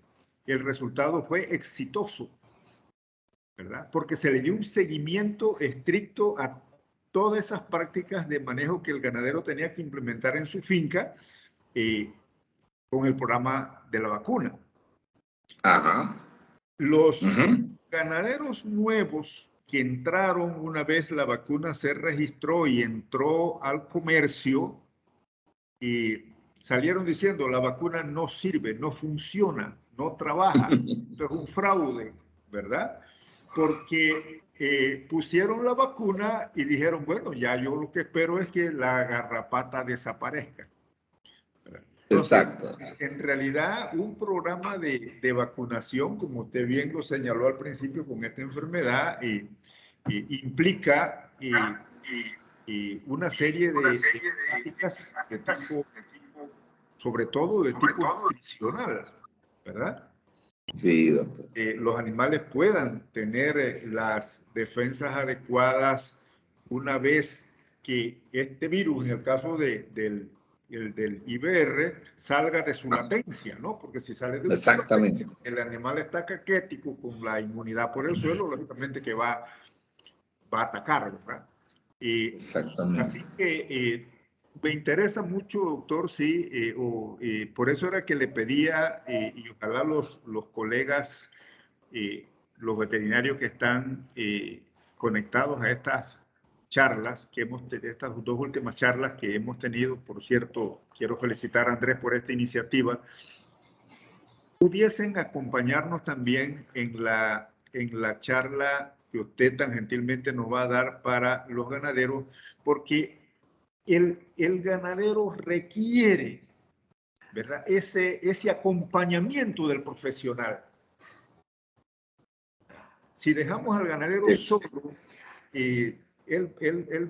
el resultado fue exitoso, ¿verdad? Porque se le dio un seguimiento estricto a todas esas prácticas de manejo que el ganadero tenía que implementar en su finca con el programa de la vacuna. Los ganaderos nuevos que entraron una vez la vacuna se registró y entró al comercio y salieron diciendo la vacuna no sirve, no funciona, no trabaja, esto es un fraude, ¿verdad? Porque pusieron la vacuna y dijeron, bueno, ya yo lo que espero es que la garrapata desaparezca. Entonces, exacto, en realidad, un programa de vacunación, como usted bien lo señaló al principio con esta enfermedad, implica una serie de prácticas de tipo sobre todo de tipo nutricional, ¿verdad? Sí, doctor. Los animales puedan tener las defensas adecuadas una vez que este virus, en el caso del IBR, salga de su latencia, ¿no? Porque si sale de su Exactamente. latencia, el animal está caquético con la inmunidad por el suelo, lógicamente que va a atacar, ¿verdad? Exactamente. Así que me interesa mucho, doctor, sí, por eso era que le pedía, y ojalá los colegas, los veterinarios que están conectados a estas charlas que hemos tenido, estas dos últimas charlas que hemos tenido, por cierto, quiero felicitar a Andrés por esta iniciativa, pudiesen acompañarnos también en la charla que usted tan gentilmente nos va a dar para los ganaderos, porque el ganadero requiere, ¿verdad?, ese acompañamiento del profesional. Si dejamos al ganadero solo, él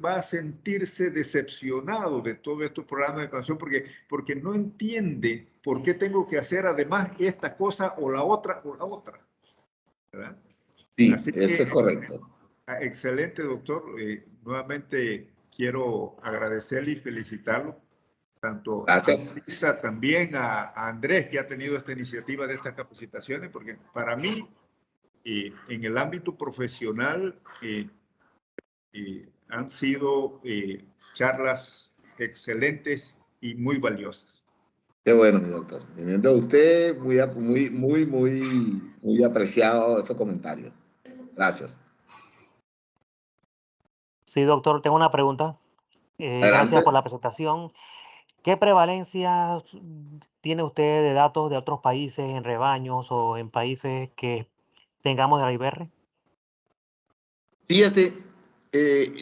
va a sentirse decepcionado de todos estos programas de educación porque no entiende por qué tengo que hacer además esta cosa o la otra, ¿verdad? Sí, Así eso que, es correcto. excelente, doctor. Nuevamente quiero agradecerle y felicitarlo, tanto a Gracias. Lisa, también a Andrés, que ha tenido esta iniciativa de estas capacitaciones, porque para mí, en el ámbito profesional, han sido charlas excelentes y muy valiosas. Qué bueno, mi doctor. Viniendo de usted, muy apreciado esos comentarios. Gracias. Sí, doctor, tengo una pregunta. Adelante. Gracias por la presentación. ¿Qué prevalencia tiene usted de datos de otros países en rebaños o en países que tengamos de la IBR? Fíjate,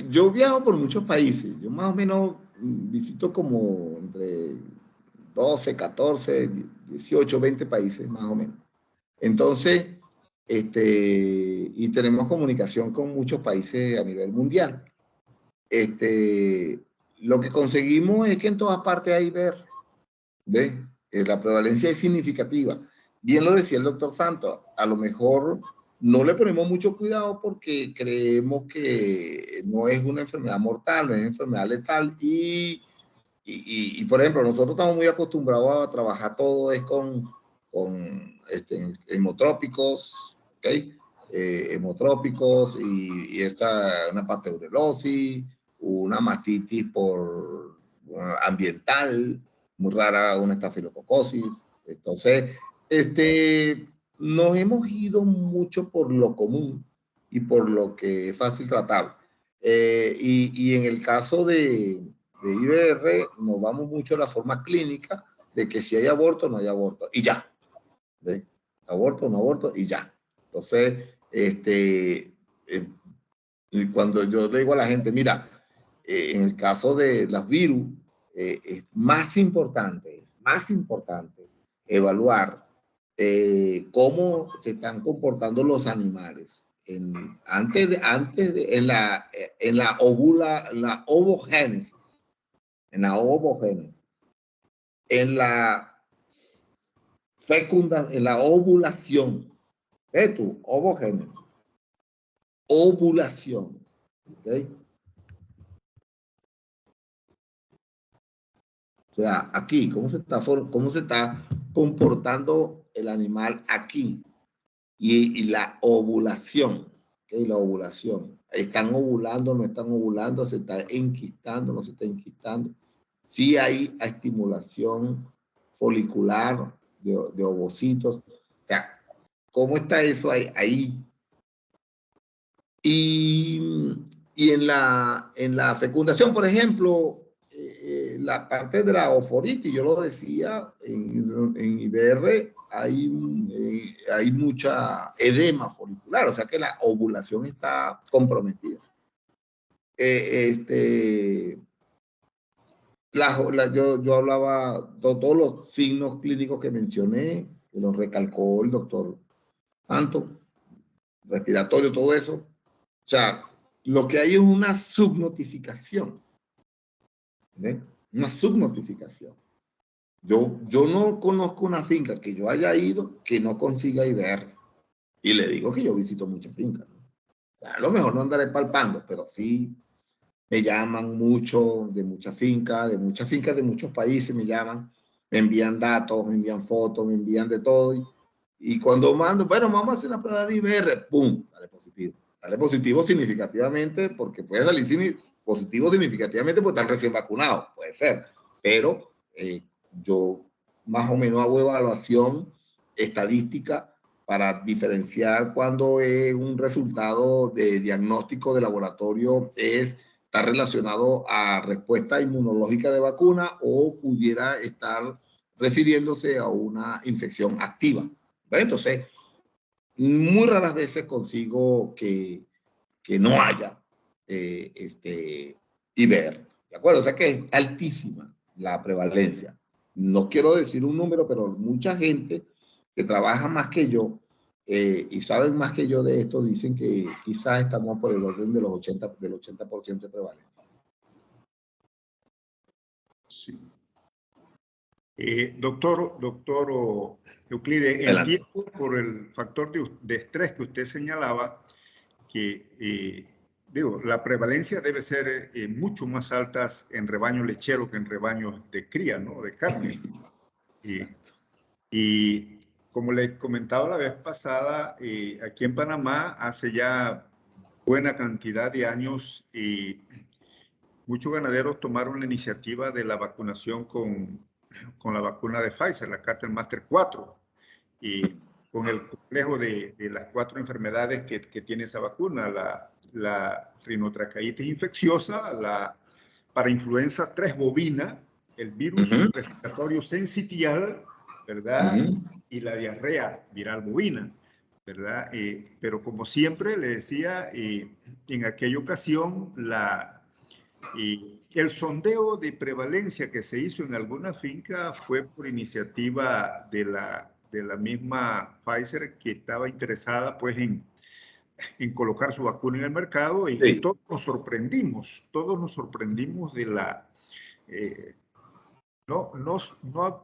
yo viajo por muchos países. Yo más o menos visito como entre 12, 14, 18, 20 países más o menos. Entonces, y tenemos comunicación con muchos países a nivel mundial. Lo que conseguimos es que en todas partes hay IBR. ¿Ves? La prevalencia es significativa. Bien lo decía el doctor Santos, a lo mejor no le ponemos mucho cuidado porque creemos que no es una enfermedad mortal, no es una enfermedad letal por ejemplo, nosotros estamos muy acostumbrados a trabajar todo es con hemotrópicos, ¿ok? Hemotrópicos y una pateurelosis, una mastitis ambiental, muy rara una estafilococosis. Entonces, nos hemos ido mucho por lo común y por lo que es fácil tratar. Y en el caso de IBR, nos vamos mucho a la forma clínica de que si hay aborto, no hay aborto. Y ya. ¿Ves? Aborto, no aborto, y ya. Entonces, cuando yo le digo a la gente, mira, en el caso de los virus, es más importante evaluar cómo se están comportando los animales en la ovogénesis, en la en la ovulación. ¿Ves tú? Ovogénesis. Ovulación. ¿Ok? O sea, aquí, ¿cómo se está comportando el animal aquí? Y la ovulación, ¿okay? La ovulación. ¿Están ovulando, no están ovulando? ¿Se está enquistando, no se está enquistando? Sí hay estimulación folicular de ovocitos. O sea, ¿cómo está eso ahí? Y en la fecundación, por ejemplo, la parte de la oforitis, yo lo decía, en IBR hay mucha edema folicular, o sea que la ovulación está comprometida. Yo hablaba de todos los signos clínicos que mencioné, que los recalcó el doctor Santo, respiratorio, todo eso. O sea, lo que hay es una subnotificación. ¿Ven? Una subnotificación. Yo no conozco una finca que yo haya ido que no consiga IBR. Y le digo que yo visito muchas fincas, ¿no? A lo mejor no andaré palpando, pero sí me llaman mucho de muchas fincas, de muchos países me llaman, me envían datos, me envían fotos, me envían de todo. Y cuando mando, bueno, vamos a hacer una prueba de IBR, ¡pum! Sale positivo. Sale positivo significativamente, porque puede salir positivo significativamente porque están recién vacunados, puede ser. Pero yo más o menos hago evaluación estadística para diferenciar cuando es un resultado de diagnóstico de laboratorio está relacionado a respuesta inmunológica de vacuna o pudiera estar refiriéndose a una infección activa. ¿Ve? Entonces, muy raras veces consigo que no haya IBR. ¿De acuerdo? O sea que es altísima la prevalencia. No quiero decir un número, pero mucha gente que trabaja más que yo y saben más que yo de esto dicen que quizás estamos por el orden de los 80% de prevalencia. Sí. Doctor Euclides, Adelante. entiendo por el factor de estrés que usted señalaba que, la prevalencia debe ser mucho más alta en rebaños lecheros que en rebaños de cría, ¿no? De carne. Y como le comentaba la vez pasada, aquí en Panamá hace ya buena cantidad de años muchos ganaderos tomaron la iniciativa de la vacunación con la vacuna de Pfizer, la Cattle Master 4, y con el complejo de las 4 enfermedades que tiene esa vacuna, la rinotraqueitis infecciosa, para influenza 3 bovina, el virus respiratorio sincitial, ¿verdad? Y la diarrea viral bovina, ¿verdad? Pero como siempre le decía, en aquella ocasión el sondeo de prevalencia que se hizo en alguna finca fue por iniciativa de la misma Pfizer, que estaba interesada pues en colocar su vacuna en el mercado, y Sí. todos nos sorprendimos de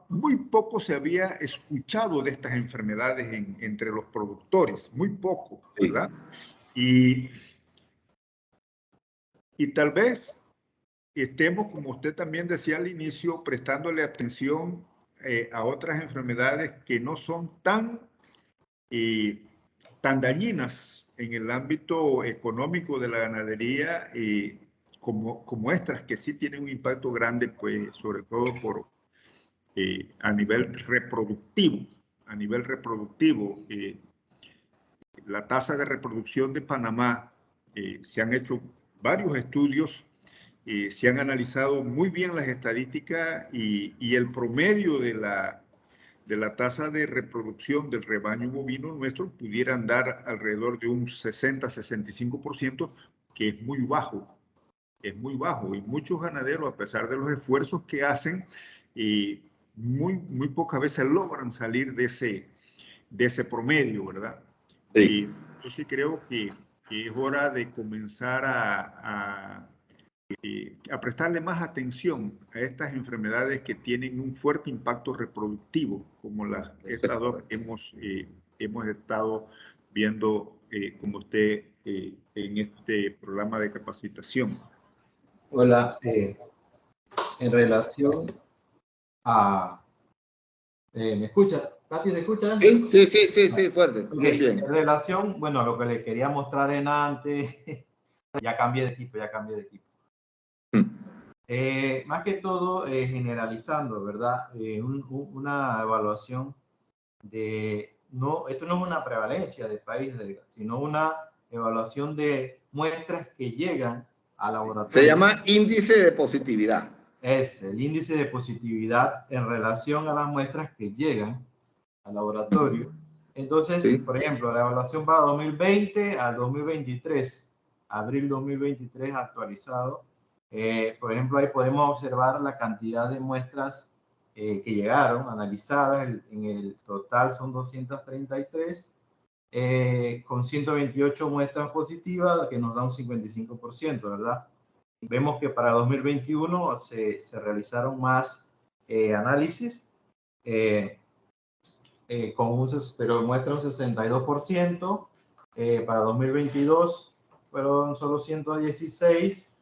muy poco se había escuchado de estas enfermedades entre los productores, muy poco, ¿verdad? Sí. Y tal vez estemos, como usted también decía al inicio, prestándole atención a otras enfermedades que no son tan dañinas en el ámbito económico de la ganadería, como estas, que sí tienen un impacto grande, pues sobre todo a nivel reproductivo. La tasa de reproducción de Panamá, se han hecho varios estudios, se han analizado muy bien las estadísticas, y el promedio de la tasa de reproducción del rebaño bovino nuestro pudiera andar alrededor de un 60-65%, que es muy bajo. Es muy bajo, y muchos ganaderos, a pesar de los esfuerzos que hacen, muy pocas veces logran salir de ese promedio, ¿verdad? Sí. Yo sí creo que es hora de comenzar a prestarle más atención a estas enfermedades que tienen un fuerte impacto reproductivo, como estas dos que hemos estado viendo, como usted, en este programa de capacitación. Hola, en relación a... ¿me escucha? ¿Katy, se escucha? Sí, fuerte. Okay. Bien. En relación, bueno, a lo que le quería mostrar en antes, ya cambié de equipo. Más que todo, generalizando, ¿verdad? Una evaluación esto no es una prevalencia de país, sino una evaluación de muestras que llegan al laboratorio. Se llama índice de positividad. Es el índice de positividad en relación a las muestras que llegan al laboratorio. Entonces, sí, por ejemplo, la evaluación va de 2020 a 2023, abril 2023 actualizado. Por ejemplo, ahí podemos observar la cantidad de muestras que llegaron, analizadas. En el total son 233, con 128 muestras positivas, que nos da un 55%, ¿verdad? Vemos que para 2021 se realizaron más análisis, pero muestra un 62%. Para 2022 fueron solo 116,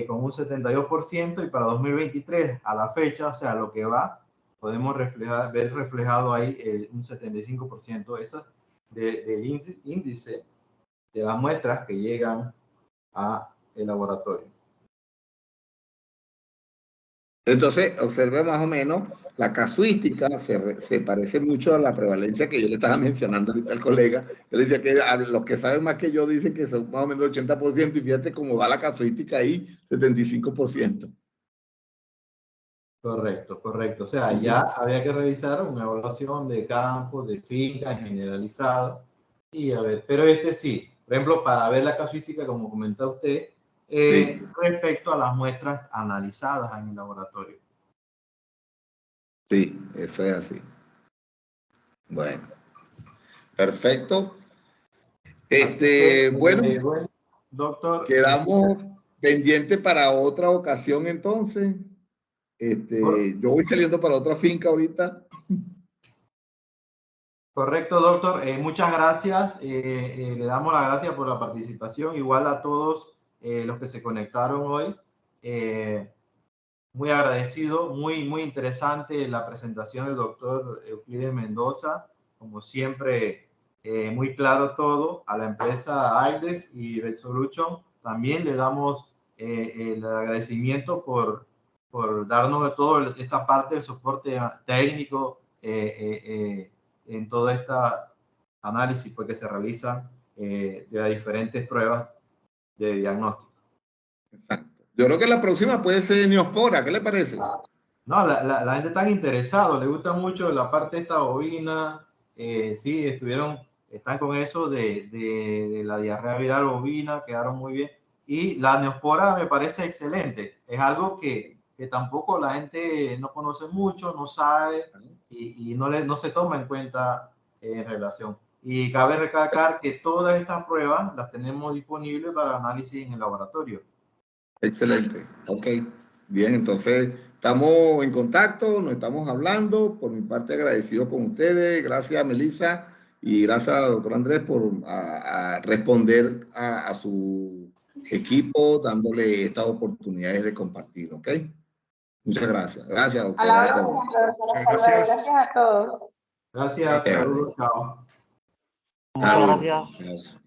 con un 72%, y para 2023, a la fecha, o sea, lo que va, podemos ver reflejado ahí un 75% del índice de las muestras que llegan al laboratorio. Entonces, observe más o menos, la casuística se parece mucho a la prevalencia que yo le estaba mencionando ahorita al colega. Yo le decía que los que saben más que yo dicen que son más o menos el 80%, y fíjate cómo va la casuística ahí, 75%. Correcto, correcto. O sea, ya habría que revisar una evaluación de campo, de finca generalizada, y a ver, pero sí, por ejemplo, para ver la casuística, como comenta usted, Sí. respecto a las muestras analizadas en el laboratorio. Sí, eso es así. Bueno, perfecto. Bueno, doctor, quedamos pendientes para otra ocasión entonces. Yo voy saliendo para otra finca ahorita. correcto, doctor. Muchas gracias. Le damos las gracias por la participación. Igual a todos los que se conectaron hoy. Muy agradecido, muy interesante la presentación del doctor Euclides Mendoza. Como siempre, muy claro todo. A la empresa AIDES y VetSolution también le damos el agradecimiento por darnos de toda esta parte del soporte técnico en todo este análisis pues, que se realizan de las diferentes pruebas de diagnóstico. Exacto. Yo creo que la próxima puede ser Neospora. ¿Qué le parece? No, la gente está interesada, le gusta mucho la parte esta bovina. Sí, están con eso de la diarrea viral bovina, quedaron muy bien. Y la neospora me parece excelente. Es algo que tampoco la gente no conoce mucho, no sabe y no se toma en cuenta en relación. Y cabe recalcar que todas estas pruebas las tenemos disponibles para análisis en el laboratorio. Excelente. Ok. Bien, entonces estamos en contacto, nos estamos hablando. Por mi parte, agradecido con ustedes. Gracias, Melissa, y gracias, doctor Andrés, por responder a su equipo, dándole estas oportunidades de compartir. ¿Ok? Muchas gracias. Gracias, doctor. A la hora, gracias a todos. Gracias, saludos, chao. Muchas gracias. Chao.